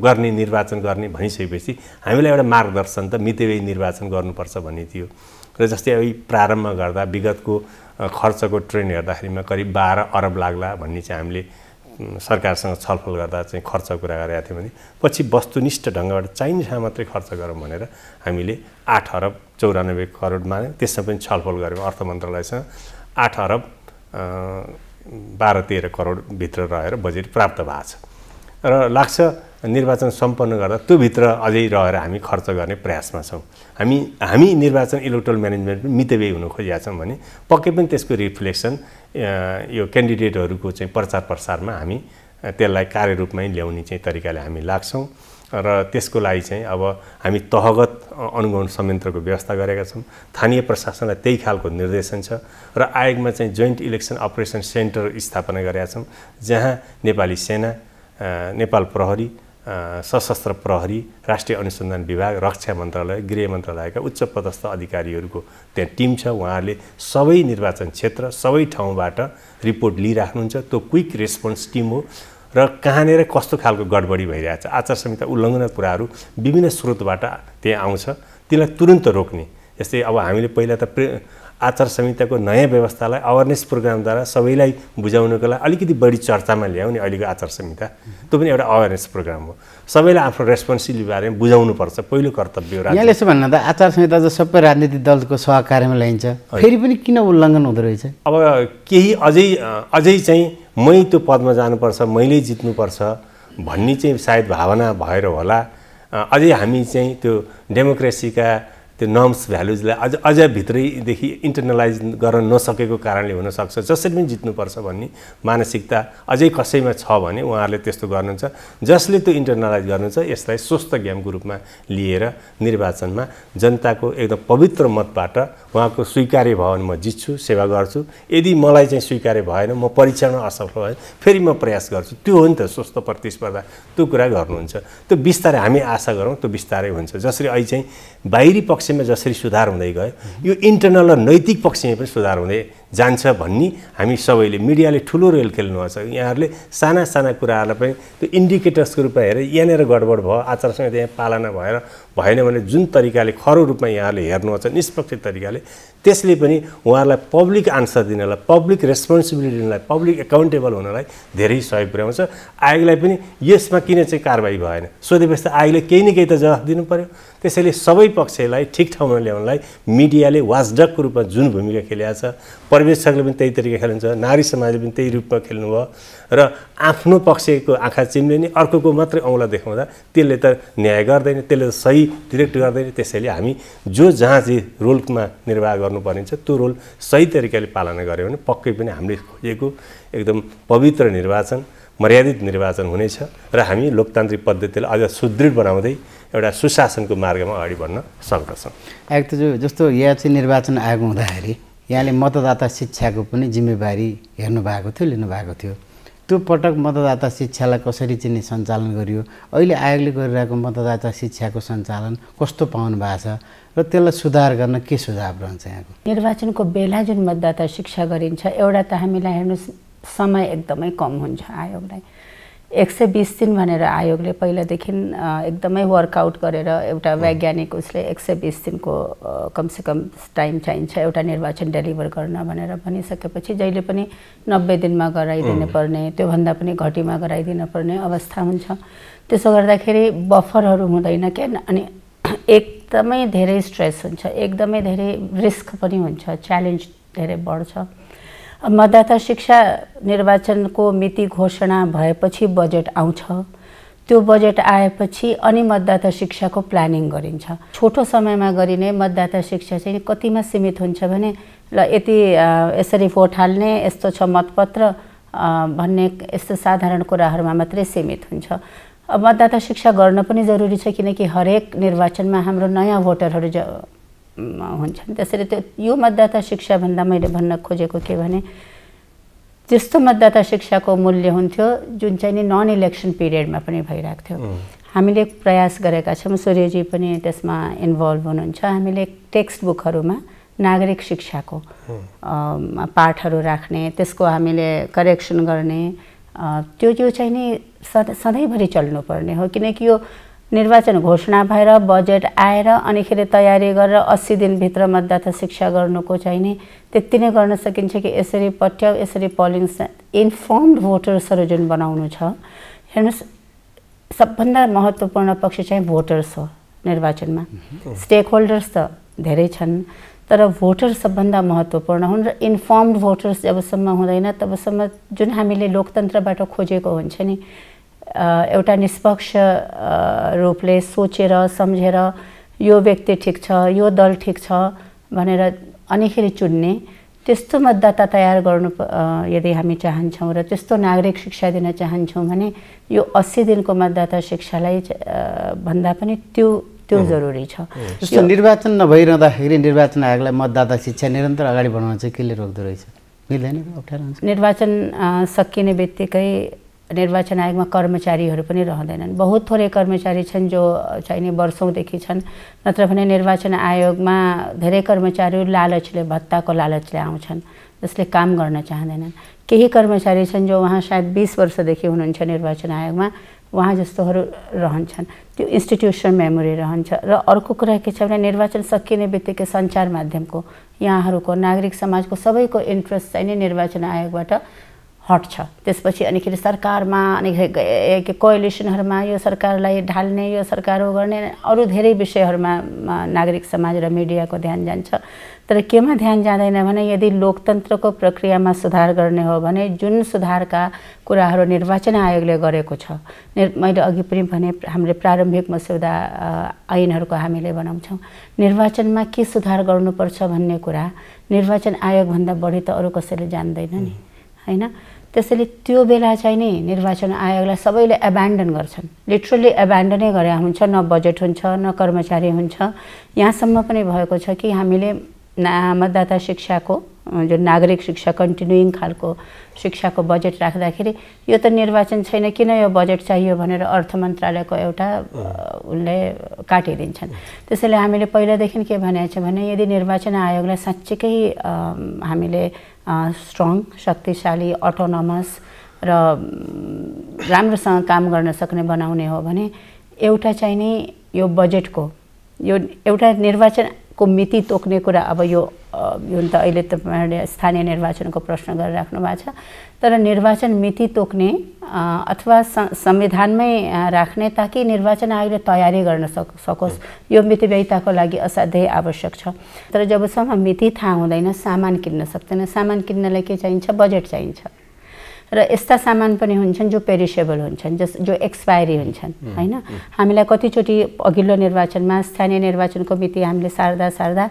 गर्ने निर्वाचन गर्ने भनिसकेपछि हामीलाई एउटा मार्गदर्शन त मितव्ययी निर्वाचन गर्नुपर्छ भन्ने थियो। र जस्तै अहिले प्रारम्भ गर्दा विगतको खर्चको ट्रेन्ड हेर्दाखेरिमा करिब 12 अरब लाग्ला भन्ने चाहिँ हामीले सरकारसँग छलफल गर्दा चाहिँ खर्च कुरा गरेका थियौँ भने पछि वस्तुनिष्ठ ढङ्गबाट चाहिने ठाउँ मात्रै खर्च गरौँ भनेर हामीले 8 अरब 94 करोड माग्यौँ। त्यसमा पनि छलफल गऱ्यौँ अर्थ मन्त्रालयसँग। 8 अरब 12-13 करोडभित्र रहेर बजेट प्राप्त भएको छ र लाग्छ निर्वाचन सम्पन्न गर्दा त्योभित्र अझै रहेर हामी खर्च गर्ने प्रयासमा छौँ। हामी निर्वाचन इलेक्टोरल म्यानेजमेन्ट पनि मितव्ययी हुन खोजेका छौँ भने पक्कै पनि त्यसको रिफ्लेक्सन यो क्यान्डिडेटहरूको चाहिँ प्रचार प्रसारमा हामी त्यसलाई कार्यरूपमै ल्याउने चाहिँ तरिकाले हामी लाग्छौँ र त्यसको लागि चाहिँ अब हामी तहगत अनुगमन संयन्त्रको व्यवस्था गरेका छौँ। स्थानीय प्रशासनलाई त्यही खालको निर्देशन छ र आयोगमा चाहिँ जोइन्ट इलेक्सन अपरेसन सेन्टर स्थापना गरेका छौँ जहाँ नेपाली सेना, नेपाल प्रहरी, सशस्त्र प्रहरी, राष्ट्रिय अनुसन्धान विभाग, रक्षा मन्त्रालय, गृह मन्त्रालयका उच्च पदस्थ अधिकारीहरूको त्यहाँ टिम छ। उहाँहरूले सबै निर्वाचन क्षेत्र सबै ठाउँबाट रिपोर्ट लिइराख्नुहुन्छ। त्यो क्विक रेस्पोन्स टिम हो र कहाँनिर कस्तो खालको गडबडी भइरहेछ, आचार संहिता उल्लङ्घनका कुराहरू विभिन्न स्रोतबाट त्यहाँ आउँछ, त्यसलाई तुरन्त रोक्ने। जस्तै अब हामीले पहिला त आचार संहिताको नयाँ व्यवस्थालाई अवेरनेस प्रोग्रामद्वारा सबैलाई बुझाउनको लागि अलिकति बढी चर्चामा ल्याउने अहिलेको आचार संहिता, त्यो पनि एउटा अवेरनेस प्रोग्राम हो। सबैलाई आफ्नो रेस्पोन्सिबिलिटी बारेमा बुझाउनुपर्छ, पहिलो कर्तव्य हो। यहाँले यसो भन्दा त आचार संहिता त सबै राजनीतिक दलको सहकार्यमा ल्याइन्छ, फेरि पनि किन उल्लङ्घन हुँदो रहेछ? अब केही अझै चाहिँ मै त्यो पदमा जानुपर्छ, मैले जित्नुपर्छ भन्ने चाहिँ सायद भावना भएर होला। अझै हामी चाहिँ त्यो डेमोक्रेसीका त्यो नर्म्स भ्यालुजलाई अझ भित्रैदेखि इन्टरनलाइज गर्न नसकेको कारणले हुनसक्छ। जसरी पनि जित्नुपर्छ भन्ने मानसिकता अझै कसैमा छ भने उहाँहरूले त्यस्तो गर्नुहुन्छ। जसले त्यो इन्टरनलाइज गर्नुहुन्छ यसलाई स्वस्थ गेमको रूपमा लिएर निर्वाचनमा जनताको एकदम पवित्र मतबाट उहाँको स्वीकार्य भयो भने म जित्छु, सेवा गर्छु। यदि मलाई चाहिँ स्वीकार्य भएन, म परीक्षामा असफल भएँ, फेरि म प्रयास गर्छु। त्यो हो नि त स्वस्थ प्रतिस्पर्धा, त्यो कुरा गर्नुहुन्छ। त्यो बिस्तारै हामी आशा गरौँ त्यो बिस्तारै हुन्छ। जसरी अहिले चाहिँ बाहिरी पक्षमा जसरी सुधार हुँदै गयो, यो इन्टरनल र नैतिक पक्षमा पनि सुधार हुँदै जान्छ भन्ने हामी सबैले, मिडियाले ठुलो रोल खेल्नुभएको छ। यहाँहरूले साना साना कुराहरूलाई पनि त्यो इन्डिकेटर्सको रूपमा हेरेर यहाँनिर गडबड भयो, आचार संहिता यहाँ पालना भएन भने जुन तरिकाले खरो रूपमा यहाँहरूले हेर्नुहुन्छ निष्पक्ष तरिकाले, त्यसले पनि उहाँहरूलाई पब्लिक आन्सर दिनलाई, पब्लिक रेस्पोन्सिबिलिटी दिनलाई, पब्लिक एकाउन्टेबल हुनलाई धेरै सहयोग पुर्याउँछ। आयोगलाई पनि यसमा किन चाहिँ कारबाही भएन सोधेपछि त आयोगले केही न केही त जवाफ दिनु पर्यो। त्यसैले सबै पक्षलाई ठिक ठाउँमा ल्याउनलाई मिडियाले वाचडगको रूपमा जुन भूमिका खेलेको छ, पर्यवेक्षकले पनि त्यही तरिका खेल्नुहुन्छ, नारी समाजले पनि त्यही रूपमा खेल्नुभयो र आफ्नो पक्षको आँखा चिम्लिने अर्कोको मात्रै औँला देखाउँदा त्यसले त न्याय गर्दैन, त्यसले त सही डिरेक्ट गर्दैन। त्यसैले हामी जहाँ चाहिँ रोलमा निर्वाह गर्नुपर्ने छ त्यो रोल सही तरिकाले पालना गऱ्यो भने पक्कै पनि हामीले खोजेको एकदम पवित्र निर्वाचन, मर्यादित निर्वाचन हुनेछ र हामी लोकतान्त्रिक पद्धतिलाई अझ सुदृढ बनाउँदै एउटा सुशासनको मार्गमा अगाडि बढ्न सक्दछौँ। जस्तो यहाँ चाहिँ निर्वाचन आयोग हुँदाखेरि यहाँले मतदाता शिक्षाको पनि जिम्मेवारी हेर्नुभएको थियो, लिनुभएको थियो। त्यो पटक मतदाता शिक्षालाई कसरी चाहिँ सञ्चालन गरियो, अहिले आयोगले गरिरहेको मतदाता शिक्षाको सञ्चालन कस्तो पाउनु भएको छ र त्यसलाई सुधार गर्न के सुझाव रहन्छ यहाँको? निर्वाचनको बेला जुन मतदाता शिक्षा गरिन्छ, एउटा त हामीलाई हेर्नुहोस् समय एकदमै कम हुन्छ आयोगलाई। 120 दिन भनेर आयोगले पहिलादेखि एकदमै वर्कआउट गरेर एउटा वैज्ञानिक उसले 120 दिनको कमसेकम टाइम चाहिन्छ एउटा निर्वाचन डेलिभर गर्न भनेर भनिसकेपछि जहिले पनि 90 दिनमा गराइदिनु पर्ने, त्योभन्दा पनि घटीमा गराइदिनु पर्ने अवस्था हुन्छ। त्यसो गर्दाखेरि बफरहरू हुँदैन क्या। अनि एक एकदमै धेरै स्ट्रेस हुन्छ, एकदमै धेरै रिस्क पनि हुन्छ, च्यालेन्ज धेरै बढ्छ। मतदाता शिक्षा निर्वाचनको मिति घोषणा भएपछि बजेट आउँछ, त्यो बजेट आएपछि अनि मतदाता शिक्षाको प्लानिङ गरिन्छ। छोटो समयमा गरिने मतदाता शिक्षा चाहिँ कतिमा सीमित हुन्छ भने ल यति यसरी भोट हाल्ने, यस्तो छ मतपत्र भन्ने यस्तो साधारण कुराहरूमा मात्रै सीमित हुन्छ। मतदाता शिक्षा गर्न पनि जरुरी छ, किनकि हरेक निर्वाचनमा हाम्रो नयाँ भोटरहरू हुन्छन्। त्यसैले त्यो यो मतदाता शिक्षा भन्दा मैले भन्न खोजेको के भने त्यस्तो मतदाता शिक्षाको मूल्य हुन्थ्यो जुन चाहिँ नि नन इलेक्सन पिरियडमा पनि भइरहेको थियो। हामीले प्रयास गरेका छौँ, सूर्यजी पनि त्यसमा इन्भल्भ हुनुहुन्छ। हामीले टेक्स्ट बुकहरूमा नागरिक शिक्षाको पाठहरू राख्ने, त्यसको हामीले करेक्सन गर्ने, त्यो चाहिँ नि सधैँभरि चल्नुपर्ने हो। किनकि यो निर्वाचन घोषणा भएर बजेट आएर अनिखेरि तयारी गरेर 80 दिनभित्र मतदाता शिक्षा गर्नुको चाहिँ नि त्यति नै गर्न सकिन्छ कि यसरी पट्याउ, यसरी पोलिङ इन्फर्म्ड भोटर्सहरू जुन बनाउनु छ। हेर्नुहोस्, सबभन्दा महत्त्वपूर्ण पक्ष चाहिँ भोटर्स हो निर्वाचनमा। स्टेक होल्डर्स त धेरै छन्, तर भोटर सबभन्दा महत्त्वपूर्ण हुन् र इन्फर्म्ड भोटर्स जबसम्म हुँदैन तबसम्म जुन हामीले लोकतन्त्रबाट खोजेको हुन्छ नि, एउटा निष्पक्ष रूपले सोचेर सम्झेर यो व्यक्ति ठिक छ, यो दल ठिक छ भनेर अनिखेरि चुन्ने त्यस्तो मतदाता तयार गर्नु यदि हामी चाहन्छौँ र त्यस्तो नागरिक शिक्षा दिन चाहन्छौँ भने यो 80 दिनको मतदाता शिक्षालाई भन्दा पनि त्यो जरुरी छ। जस्तो निर्वाचन नभइरहँदाखेरि निर्वाचन आयोगलाई मतदाता शिक्षा निरन्तर अगाडि बढाउन चाहिँ केले रोक्दो रहेछ? मिल्दैन, अप्ठ्यारो हुन्छ। निर्वाचन सकिने बित्तिकै निर्वाचन आयोगमा कर्मचारीहरू पनि रहँदैनन्। बहुत थोरै कर्मचारी छन् जो चाहिने वर्षौँदेखि छन्, नत्र भने निर्वाचन आयोगमा धेरै कर्मचारीहरू लालचले, भत्ताको लालचले आउँछन्, जसले काम गर्न चाहँदैनन्। केही कर्मचारी छन् जो उहाँ सायद 20 वर्षदेखि हुनुहुन्छ निर्वाचन आयोगमा, उहाँ जस्तोहरू रहन्छन्। त्यो इन्स्टिट्युसन मेमोरी रहन्छ। र अर्को कुरा के छ भने निर्वाचन सकिने बित्तिकै सञ्चार माध्यमको, यहाँहरूको नागरिक समाजको सबैको इन्ट्रेस्ट चाहिँ निर्वाचन आयोगबाट हट्छ। त्यसपछि अनिखेरि सरकारमा अनिखेरि कोएलिसनहरूमा यो सरकारलाई ढाल्ने, यो सरकार हो गर्ने, अरू धेरै विषयहरूमा नागरिक समाज र मिडियाको ध्यान जान्छ। तर केमा ध्यान जाँदैन भने यदि लोकतन्त्रको प्रक्रियामा सुधार गर्ने हो भने जुन सुधारका कुराहरू निर्वाचन आयोगले गरेको छ, मैले अघि पनि भने हामीले प्रारम्भिक मस्यौदा ऐनहरूको हामीले बनाउँछौँ। निर्वाचनमा के सुधार गर्नुपर्छ भन्ने कुरा निर्वाचन आयोगभन्दा बढी त अरू कसैले जान्दैन नि, हैन? त्यसैले त्यो बेला चाहिँ नि निर्वाचन आयोगलाई सबैले एब्यान्डन गर्छन्, लिटरली एब्यान्डनै गरे हुन्छ। न बजेट हुन्छ, न कर्मचारी हुन्छ। यहाँसम्म पनि भएको छ कि हामीले मतदाता शिक्षाको जो नागरिक शिक्षा कन्टिन्युइङ खालको शिक्षाको बजेट राख्दाखेरि यो त निर्वाचन छैन, किन यो बजेट चाहियो भनेर अर्थ मन्त्रालयको एउटा उनले काटिदिन्छन्। त्यसैले हामीले पहिलादेखि के भनेको छ भने यदि निर्वाचन आयोगलाई साँच्चैकै हामीले स्ट्रङ, शक्तिशाली, अटोनोमस र राम्रोसँग काम गर्न सक्ने बनाउने हो भने एउटा चाहिँ नि यो बजेटको, यो एउटा निर्वाचनको मिति तोक्ने कुरा, अब यो त अहिले तपाईँहरूले स्थानीय निर्वाचनको प्रश्न गरेर राख्नु भएको छ, तर निर्वाचन मिति तोक्ने अथवा संविधानमै राख्ने ताकि निर्वाचन आयोगले तयारी गर्न सकोस्। यो मितिव्ययिताको लागि असाध्यै आवश्यक छ। तर जबसम्म मिति थाहा हुँदैन सामान किन्न सक्दैन। सामान किन्नलाई के चाहिन्छ? बजेट चाहिन्छ। र यस्ता सामान पनि हुन्छन् जो पेरिसेबल हुन्छन्, जो एक्सपायरी हुन्छन्, हैन? हामीलाई कतिचोटि अघिल्लो निर्वाचनमा स्थानीय निर्वाचनको मिति हामीले सार्दा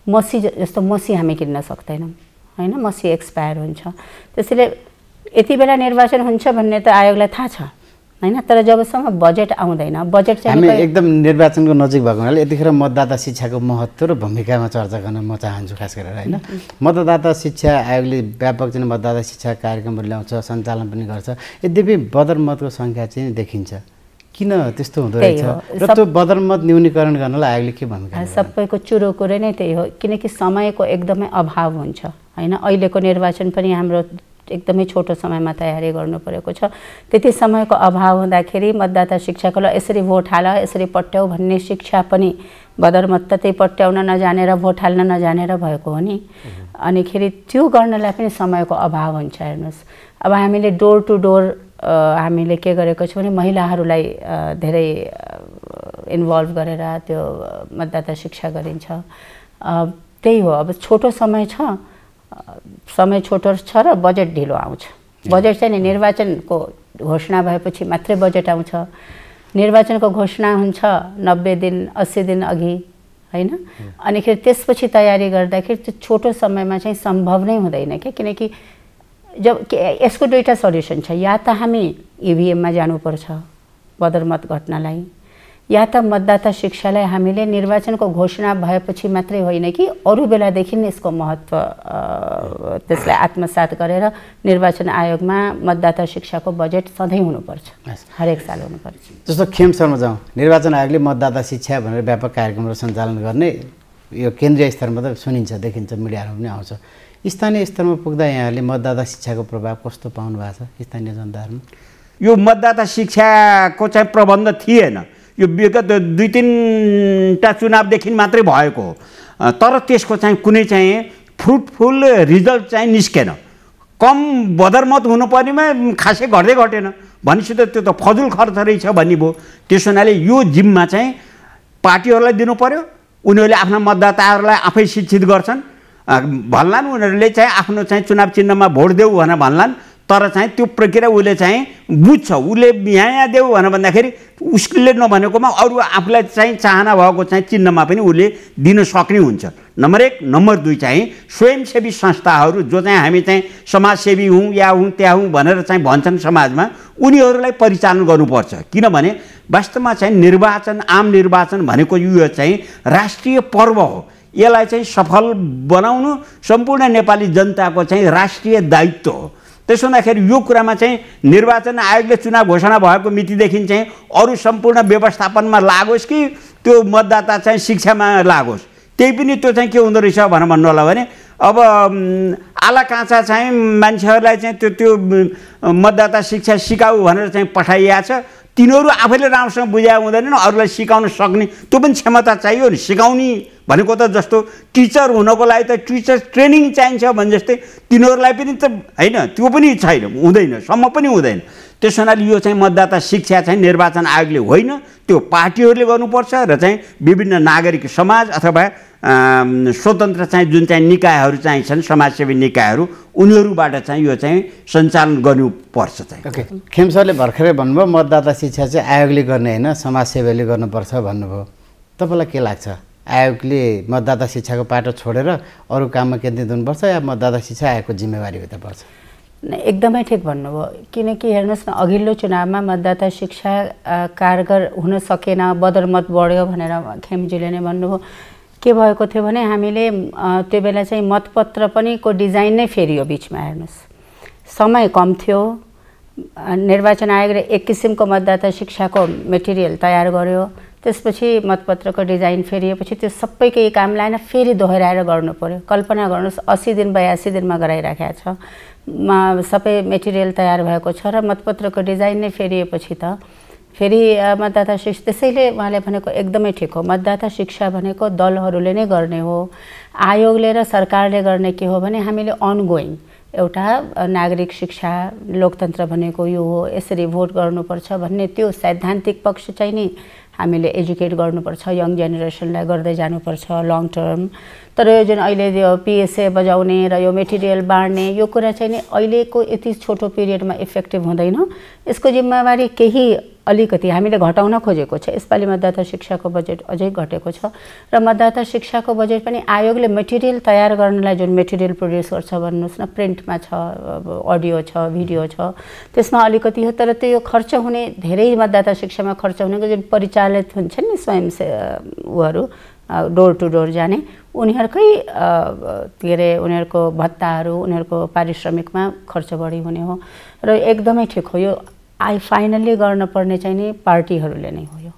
मसी जस्तो मसी हामी किन्न सक्दैनौँ, हैन? मसी एक्सपायर हुन्छ। त्यसैले यति बेला निर्वाचन हुन्छ भन्ने त आयोगलाई थाहा छ, हैन? तर जबसम्म बजेट आउँदैन, बजेट चाहिँ हामी एकदम निर्वाचनको नजिक भएको हुनाले यतिखेर मतदाता शिक्षाको महत्त्व र भूमिकामा चर्चा गर्न म चाहन्छु। खास गरेर हैन, मतदाता शिक्षा आयोगले व्यापक चाहिँ मतदाता शिक्षा कार्यक्रमहरू ल्याउँछ, सञ्चालन पनि गर्छ। यद्यपि बदरमतको सङ्ख्या चाहिँ देखिन्छ। किन त्यस्तो हुँदो रहेछ र त्यो बदरमत न्यूनीकरण गर्नलाई आयोगले के भूमिका? सबैको चुरो कुरो नै त्यही हो, किनकि समयको एकदमै अभाव हुन्छ, हैन? अहिलेको निर्वाचन पनि हाम्रो एकदमै छोटो समयमा तयारी गर्नु परेको छ। त्यति समयको अभाव हुँदाखेरि मतदाता शिक्षाको ल यसरी भोट हाल, यसरी पट्याउ भन्ने शिक्षा पनि बदरमत त त्यही पट्याउन नजानेर, भोट हाल्न नजानेर भएको हो नि। अनिखेरि त्यो गर्नलाई पनि समयको अभाव हुन्छ। हेर्नुहोस्, अब हामीले डोर टु डोर हामीले के गरेको छौँ भने महिलाहरूलाई धेरै इन्भल्भ गरेर त्यो मतदाता शिक्षा गरिन्छ। त्यही हो, अब छोटो समय छ, समय छोटो छ र बजेट ढिलो आउँछ। बजेट चाहिँ नि निर्वाचनको घोषणा भएपछि मात्रै बजेट आउँछ। निर्वाचनको घोषणा हुन्छ 90 दिन 80 दिन अघि, हैन? अनिखेरि त्यसपछि तयारी गर्दाखेरि त्यो छोटो समयमा चाहिँ सम्भव नै हुँदैन क्या, किनकि यसको दुईटा सल्युसन छ। या त हामी इभिएममा जानुपर्छ बदरमत घटनालाई, या त मतदाता शिक्षालाई हामीले निर्वाचनको घोषणा भएपछि मात्रै होइन कि अरू बेलादेखि नै यसको महत्त्व त्यसलाई आत्मसात गरेर निर्वाचन आयोगमा मतदाता शिक्षाको बजेट सधैँ हुनुपर्छ, हरेक साल हुनुपर्छ। जस्तो खेमसरमा जाउँ, निर्वाचन आयोगले मतदाता शिक्षा भनेर व्यापक कार्यक्रमहरू सञ्चालन गर्ने यो केन्द्रीय स्तरमा त सुनिन्छ, देखिन्छ, मिडियाहरू पनि आउँछ। स्थानीय स्तरमा पुग्दा यहाँहरूले मतदाता शिक्षाको प्रभाव कस्तो पाउनु भएको छ स्थानीय जनताहरूमा? यो मतदाता शिक्षाको चाहिँ प्रबन्ध थिएन, यो विगत 2-3टा चुनावदेखि मात्रै भएको हो, तर त्यसको चाहिँ कुनै चाहिँ फ्रुटफुल रिजल्ट चाहिँ निस्केन। कम बदरमत हुनुपर्नेमा खासै घटेन भनेपछि त त्यो त फजुल खर्च रहेछ भन्ने भयो। त्यसो हुनाले यो जिम्मा चाहिँ पार्टीहरूलाई दिनु पर्यो, उनीहरूले आफ्ना मतदाताहरूलाई आफै शिक्षित गर्छन् भन्लान्, उनीहरूले चाहिँ आफ्नो चाहिँ चुनाव चिन्हमा भोट देऊ भनेर भन्लान्, तर चाहिँ त्यो प्रक्रिया उसले चाहिँ बुझ्छ, उसले यहाँ देऊ भनेर भन्दाखेरि उसले नभनेकोमा अरू आफूलाई चाहिँ चाहना भएको चाहिँ चिन्हमा पनि उसले दिन सक्ने हुन्छ। नम्बर 1। नम्बर 2 चाहिँ स्वयंसेवी संस्थाहरू जो चाहिँ हामी चाहिँ समाजसेवी हौँ या हौँ त्यहाँ हौँ भनेर चाहिँ भन्छन् समाजमा, उनीहरूलाई परिचालन गर्नुपर्छ। किनभने वास्तवमा चाहिँ निर्वाचन, आम निर्वाचन भनेको यो चाहिँ राष्ट्रिय पर्व हो। यसलाई चाहिँ सफल बनाउनु सम्पूर्ण नेपाली जनताको चाहिँ राष्ट्रिय दायित्व हो। त्यसो हुँदाखेरि यो कुरामा चाहिँ निर्वाचन आयोगले चुनाव घोषणा भएको मितिदेखि चाहिँ अरू सम्पूर्ण व्यवस्थापनमा लागोस् कि त्यो मतदाता चाहिँ शिक्षामा लागोस्, त्यही पनि त्यो चाहिँ के हुँदो रहेछ भनेर भन्नु होला भने अब आला काँचा चाहिँ मान्छेहरूलाई चाहिँ त्यो मतदाता शिक्षा सिकाऊ भनेर चाहिँ पठाइएको छ, तिनीहरू आफैले राम्रोसँग बुझाए हुँदैनन्, अरूलाई सिकाउन सक्ने त्यो पनि क्षमता चाहियो नि। सिकाउने भनेको त जस्तो टिचर हुनको लागि त टिचर ट्रेनिङ चाहिन्छ भने जस्तै तिनीहरूलाई पनि त होइन, त्यो पनि छैन, हुँदैन, सम्म पनि हुँदैन। त्यसो हुनाले यो चाहिँ मतदाता शिक्षा चाहिँ निर्वाचन आयोगले होइन, त्यो पार्टीहरूले गर्नुपर्छ र चाहिँ विभिन्न नागरिक समाज अथवा स्वतन्त्र चाहिँ जुन चाहिँ निकायहरू चाहिँ छन्, समाजसेवी निकायहरू, उनीहरूबाट चाहिँ यो चाहिँ सञ्चालन गर्नुपर्छ चाहिँ। ओके, खेमसरले भर्खरै भन्नुभयो मतदाता शिक्षा चाहिँ आयोगले गर्ने होइन समाजसेवीले गर्नुपर्छ भन्नुभयो। तपाईँलाई के लाग्छ, आयोगले मतदाता शिक्षाको पाटो छोडेर अरू काममा केन्द्रित हुनुपर्छ या मतदाता शिक्षा आयोगको जिम्मेवारीभित्र पर्छ? एकदमै ठिक भन्नुभयो, किनकि हेर्नुहोस् न, अघिल्लो चुनावमा मतदाता शिक्षा कारगर हुन सकेन, बदरमत बढ्यो भनेर खेमजीले नै भन्नुभयो। के भएको थियो भने हामीले त्यो बेला चाहिँ मतपत्र पनि को डिजाइन नै फेरियो बिचमा। हेर्नुहोस्, समय कम थियो, निर्वाचन आयोगले एक किसिमको मतदाता शिक्षाको मेटेरियल तयार गर्यो, त्यसपछि मतपत्रको डिजाइन फेरिएपछि त्यो सबै केही काम लागेन, फेरि दोहोऱ्याएर गर्नु पर्यो। कल्पना गर्नुहोस्, 80 दिन 82 दिनमा गराइराखेको छ, सबै मेटेरियल तयार भएको छ र मतपत्रको डिजाइन नै फेरिएपछि त फेरि मतदाता शिक्षा। त्यसैले उहाँले भनेको एकदमै ठिक हो, मतदाता शिक्षा भनेको दलहरूले नै गर्ने हो, आयोगले र सरकारले गर्ने के हो भने हामीले अनगोइङ एउटा नागरिक शिक्षा, लोकतन्त्र भनेको यो हो, यसरी भोट गर्नुपर्छ भन्ने त्यो सैद्धान्तिक पक्ष चाहिँ नि हामीले एजुकेट गर्नुपर्छ, यङ जेनेरेसनलाई गर्दै जानुपर्छ लङ टर्म। तर यो जुन अहिले यो पिएसए बजाउने र यो मेटेरियल बाँड्ने यो कुरा चाहिँ नि अहिलेको यति छोटो पिरियडमा इफेक्टिभ हुँदैन। यसको जिम्मेवारी केही अलिकति हामीले घटाउन खोजेको छ। यसपालि मतदाता शिक्षाको बजेट अझै घटेको छ र मतदाता शिक्षाको बजेट पनि आयोगले मेटेरियल तयार गर्नलाई जुन मेटेरियल प्रड्युस गर्छ भन्नुहोस् न, प्रिन्टमा छ, अडियो छ, भिडियो छ, त्यसमा अलिकति हो, तर त्यो खर्च हुने धेरै मतदाता शिक्षामा खर्च हुनेको जुन परिचालित हुन्छन् नि स्वयंसेवीहरू डोर टु डोर जाने, उनीहरूकै के अरे उनीहरूको भत्ताहरू, उनीहरूको पारिश्रमिकमा खर्च बढी हुने हो र एकदमै ठिक हो। यो फाइनल्ली गर्नुपर्ने चाहिँ नि पार्टीहरूले नै हो। यो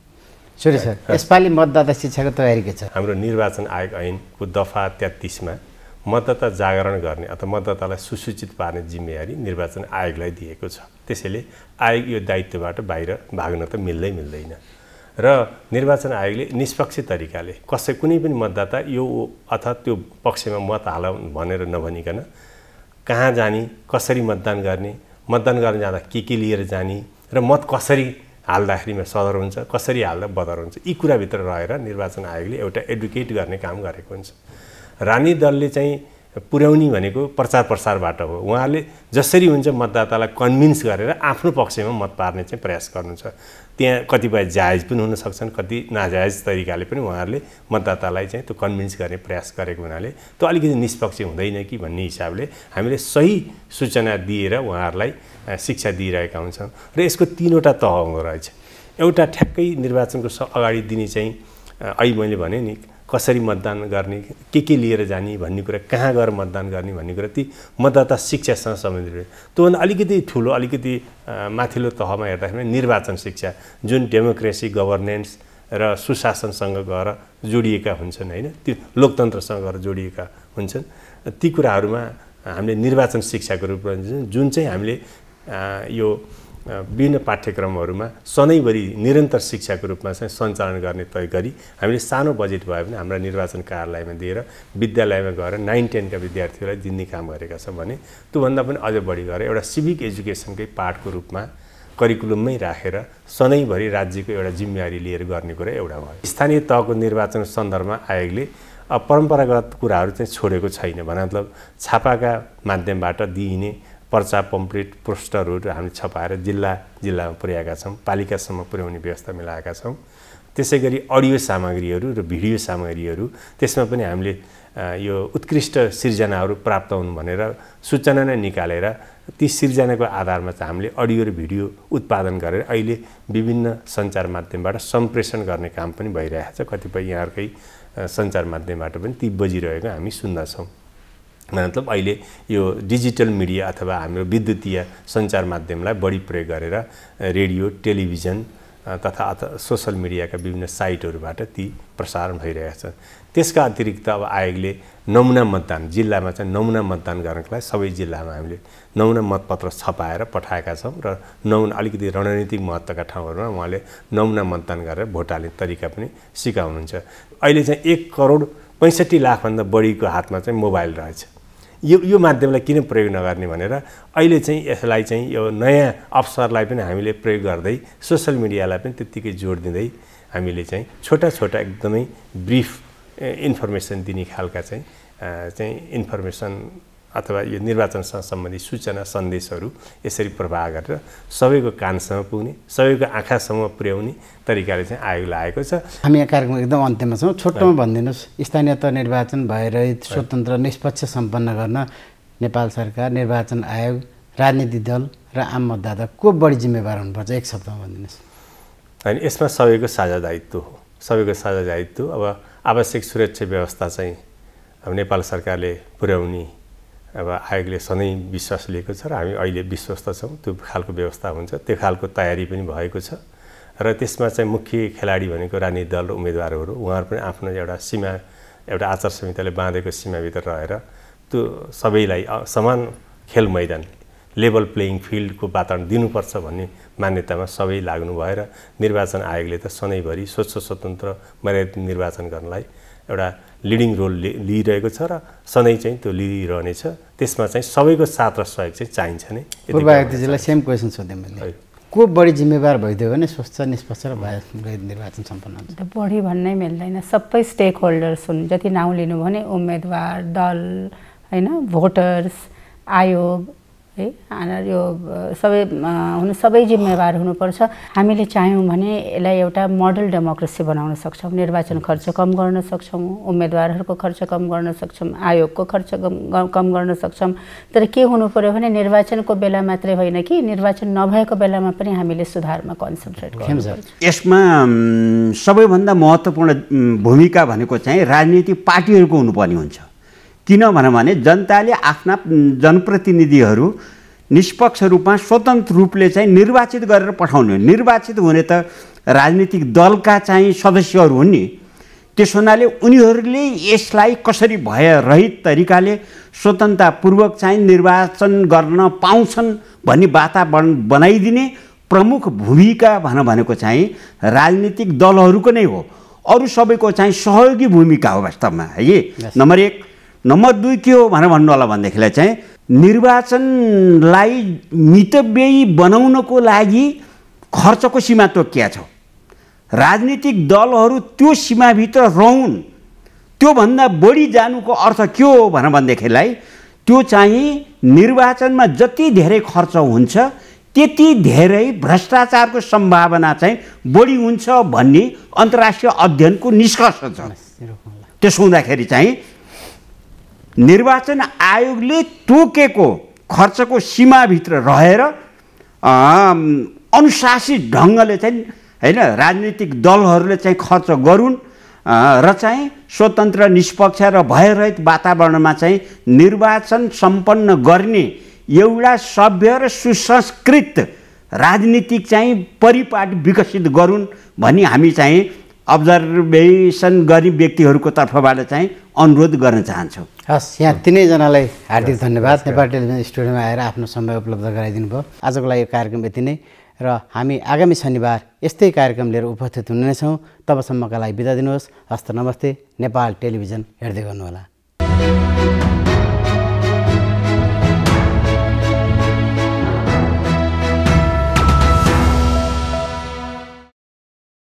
सूर्य सर, यसपालि मतदाता शिक्षाको तयारी के छ? हाम्रो निर्वाचन आयोग ऐनको दफा 33मा मतदाता जागरण गर्ने अथवा मतदातालाई सुसूचित पार्ने जिम्मेवारी निर्वाचन आयोगलाई दिएको छ। त्यसैले आयोग यो दायित्वबाट बाहिर भाग्न त मिल्दैन र निर्वाचन आयोगले निष्पक्ष तरिकाले कुनै पनि मतदाता यो अथवा त्यो पक्षमा मत हाल भनेर नभनिकन कहाँ जाने, कसरी मतदान गर्ने, मतदान गर्न जाँदा के लिएर जाने र मत कसरी हाल्दाखेरिमा सदर हुन्छ, कसरी हाल्दा बदर हुन्छ, यी कुराभित्र रहेर निर्वाचन आयोगले एउटा एडुकेट गर्ने काम गरेको हुन्छ। राजनीतिक दलले चाहिँ पुर्याउने भनेको प्रचार प्रसारबाट हो। उहाँहरूले जसरी हुन्छ मतदातालाई कन्भिन्स गरेर आफ्नो पक्षमा मत पार्ने चाहिँ प्रयास गर्नुहुन्छ। त्यहाँ कतिपय जायज पनि हुन सक्छन्, कति नाजायज तरिकाले पनि उहाँहरूले मतदातालाई चाहिँ त्यो कन्भिन्स गर्ने प्रयास गरेको हुनाले त्यो अलिकति निष्पक्ष हुँदैन कि भन्ने हिसाबले हामीले सही सूचना दिएर उहाँहरूलाई शिक्षा दिइरहेका हुन्छौँ। र यसको 3वटा तह हुँदो रहेछ। एउटा ठ्याक्कै निर्वाचनको अगाडि दिने चाहिँ अहिले मैले भने नि कसरी मतदान गर्ने, के लिएर जाने भन्ने कुरा, कहाँ गएर मतदान गर्ने भन्ने कुरा ती मतदाता शिक्षासँग सम्बन्धित। त्योभन्दा अलिकति ठुलो, अलिकति माथिल्लो तहमा हेर्दाखेरि निर्वाचन शिक्षा जुन डेमोक्रेसी, गभर्नेन्स र सुशासनसँग गएर जोडिएका हुन्छन् होइन, त्यो लोकतन्त्रसँग गएर जोडिएका हुन्छन्। ती कुराहरूमा हामीले निर्वाचन शिक्षाको रूपमा जुन चाहिँ हामीले यो विभिन्न पाठ्यक्रमहरूमा सधैँभरि निरन्तर शिक्षाको रूपमा चाहिँ सञ्चालन गर्ने तय गरी हामीले सानो बजेट भए पनि हाम्रा निर्वाचन कार्यालयमा दिएर विद्यालयमा गएर 9-10 का विद्यार्थीहरूलाई दिने काम गरेका छौँ भने त्योभन्दा पनि अझ बढी गरेर एउटा सिभिक एजुकेसनकै पाठको रूपमा करिकुलममै राखेर सधैँभरि राज्यको एउटा जिम्मेवारी लिएर गर्ने कुरा एउटा भयो। स्थानीय तहको निर्वाचन सन्दर्भमा आयोगले परम्परागत कुराहरू चाहिँ छोडेको छैन। मतलब छापाका माध्यमबाट दिइने पर्चा, पम्पलेट, पोस्टरहरू हामीले छपाएर जिल्लामा पुर्याएका छौँ, पालिकासम्म पुर्याउने व्यवस्था मिलाएका छौँ। त्यसै गरी अडियो सामग्रीहरू र भिडियो सामग्रीहरू त्यसमा पनि हामीले यो उत्कृष्ट सिर्जनाहरू प्राप्त हुन् भनेर सूचना नै निकालेर ती सिर्जनाको आधारमा चाहिँ हामीले अडियो र भिडियो उत्पादन गरेर अहिले विभिन्न सञ्चार माध्यमबाट सम्प्रेषण गर्ने काम पनि भइरहेको छ। कतिपय यहाँहरूकै सञ्चार माध्यमबाट पनि ती बजिरहेको हामी सुन्दछौँ। मतलब अहिले यो डिजिटल मिडिया अथवा हाम्रो विद्युतीय सञ्चार माध्यमलाई बढी प्रयोग गरेर रेडियो, टेलिभिजन तथा सोसल मिडियाका विभिन्न साइटहरूबाट ती प्रसारण भइरहेका छन्। त्यसका अतिरिक्त अब आयोगले नमुना मतदान, जिल्लामा चाहिँ नमुना मतदान गर्नको लागि सबै जिल्लामा हामीले नमुना मतपत्र छपाएर पठाएका छौँ र नमुना अलिकति रणनीतिक महत्त्वका ठाउँहरूमा उहाँले नमुना मतदान गरेर भोट हाल्ने तरिका पनि सिकाउनुहुन्छ। अहिले चाहिँ 1,65,00,000 बढीको हातमा चाहिँ मोबाइल रहेछ। यो माध्यमलाई किन प्रयोग नगर्ने भनेर अहिले चाहिँ यसलाई चाहिँ यो नयाँ अवसरलाई पनि हामीले प्रयोग गर्दै सोसल मिडियालाई पनि त्यत्तिकै जोड दिँदै हामीले चाहिँ छोटा एकदमै ब्रिफ इन्फर्मेसन दिने खालका चाहिँ इन्फर्मेसन अथवा यो निर्वाचनसँग सम्बन्धित सूचना सन्देशहरू यसरी प्रवाह गरेर सबैको कानसम्म पुग्ने, सबैको आँखासम्म पुर्याउने तरिकाले चाहिँ आयोगले आएको छ। हामी यहाँ कार्यक्रम एकदम अन्त्यमा छौँ। छोटोमा भनिदिनुहोस्, स्थानीय तह निर्वाचन भयरहित, स्वतन्त्र, निष्पक्ष सम्पन्न गर्न नेपाल सरकार, निर्वाचन आयोग, राजनीतिक दल र आम मतदाता को बढी जिम्मेवार हुनुपर्छ? एक शब्दमा भनिदिनुहोस्। होइन, यसमा सबैको साझा दायित्व हो। सबैको साझा दायित्व। अब आवश्यक सुरक्षा व्यवस्था चाहिँ अब नेपाल सरकारले पुर्याउने अब आयोगले सधैँ विश्वास लिएको छ र हामी अहिले विश्वस्त छौँ त्यो खालको व्यवस्था हुन्छ। त्यो खालको तयारी पनि भएको छ र त्यसमा चाहिँ मुख्य खेलाडी भनेको राजनीतिक दल र उम्मेदवारहरू, उहाँहरू पनि आफ्नो एउटा सीमा, एउटा आचार संहिताले बाँधेको सीमाभित्र रहेर त्यो सबैलाई समान खेल मैदान, लेभल प्लेइङ फिल्डको वातावरण दिनुपर्छ भन्ने मान्यतामा सबै लाग्नु भएर निर्वाचन आयोगले त सधैँभरि स्वच्छ, स्वतन्त्र, मर्यादित निर्वाचन गर्नलाई एउटा लिडिङ रोल लिइरहेको छ र सधैँ चाहिँ त्यो लिइरहनेछ। त्यसमा चाहिँ सबैको साथ र सहयोग चाहिँ चाहिन्छ नै। पूर्व आयुक्तजीलाई सेम क्वेसन सोधेँ मैले, को बढी जिम्मेवार भइदियो भने स्वच्छ, निष्पक्ष र भयरहित निर्वाचन सम्पन्न हुन्छ? बढी भन्नै मिल्दैन। सबै स्टेक होल्डर्स हुन्। जति नाउँ लिनु भने उम्मेदवार, दल, होइन, भोटर्स, आयोग है, यो सबै जिम्मेवार हुनुपर्छ। हामीले चाह्यौँ भने यसलाई एउटा मोडल डेमोक्रेसी बनाउन सक्छौँ। निर्वाचन खर्च कम गर्न सक्छौँ, उम्मेदवारहरूको खर्च कम गर्न सक्छौँ, आयोगको खर्च कम गर्न सक्छौँ। तर के हुनु पर्यो भने निर्वाचनको बेला मात्रै होइन कि निर्वाचन नभएको बेलामा पनि हामीले सुधारमा कन्सन्ट्रेट गर्नुपर्छ। यसमा सबैभन्दा महत्त्वपूर्ण भूमिका भनेको चाहिँ राजनीतिक पार्टीहरूको हुनुपर्ने हुन्छ। किनभने जनताले आफ्ना जनप्रतिनिधिहरू निष्पक्ष रूपमा, स्वतन्त्र रूपले चाहिँ निर्वाचित गरेर पठाउने हो। निर्वाचित हुने त राजनीतिक दलका चाहिँ सदस्यहरू हुन् नि। त्यस हुनाले उनीहरूले यसलाई कसरी भयरहित तरिकाले स्वतन्त्रतापूर्वक चाहिँ निर्वाचन गर्न पाउँछन् भन्ने वातावरण बनाइदिने प्रमुख भूमिका भनेको चाहिँ राजनीतिक दलहरूको नै हो। अरू सबैको चाहिँ सहयोगी भूमिका हो वास्तवमा है। नम्बर 1। नम्बर 2 के हो भन्नु होला भनेदेखिलाई चाहिँ निर्वाचनलाई मितव्ययी बनाउनको लागि खर्चको सीमा तोकिया छ। राजनीतिक दलहरू त्यो सीमाभित्र रहन्, त्योभन्दा बढी जानुको अर्थ के हो भनेदेखिलाई त्यो चाहिँ निर्वाचनमा जति धेरै खर्च हुन्छ त्यति धेरै भ्रष्टाचारको सम्भावना चाहिँ बढी हुन्छ भन्ने अन्तर्राष्ट्रिय अध्ययनको निष्कर्ष छ। त्यसो हुँदाखेरि चाहिँ निर्वाचन आयोगले तोकेको खर्चको सीमाभित्र रहेर अनुशासित ढङ्गले चाहिँ हैन राजनीतिक दलहरूले चाहिँ खर्च गरून् र चाहिँ स्वतन्त्र निष्पक्ष र भयरहित वातावरणमा चाहिँ निर्वाचन सम्पन्न गर्ने एउटा सभ्य र सुसंस्कृत राजनीतिक चाहिँ परिपाटी विकसित गरून् भनी हामी चाहिँ अब्जर्भेसन गर्ने व्यक्तिहरूको तर्फबाट चाहिँ अनुरोध गर्न चाहन्छौँ। हस्, यहाँ तिनैजनालाई हार्दिक धन्यवाद नेपाल टेलिभिजन स्टुडियोमा आएर आफ्नो समय उपलब्ध गराइदिनु भयो। आजको लागि यो कार्यक्रम यति नै र हामी आगामी शनिबार यस्तै कार्यक्रम लिएर उपस्थित हुने नै छौँ। तबसम्मका लागि बिदा दिनुहोस्। हस्त नमस्ते। नेपाल टेलिभिजन हेर्दै गर्नुहोला।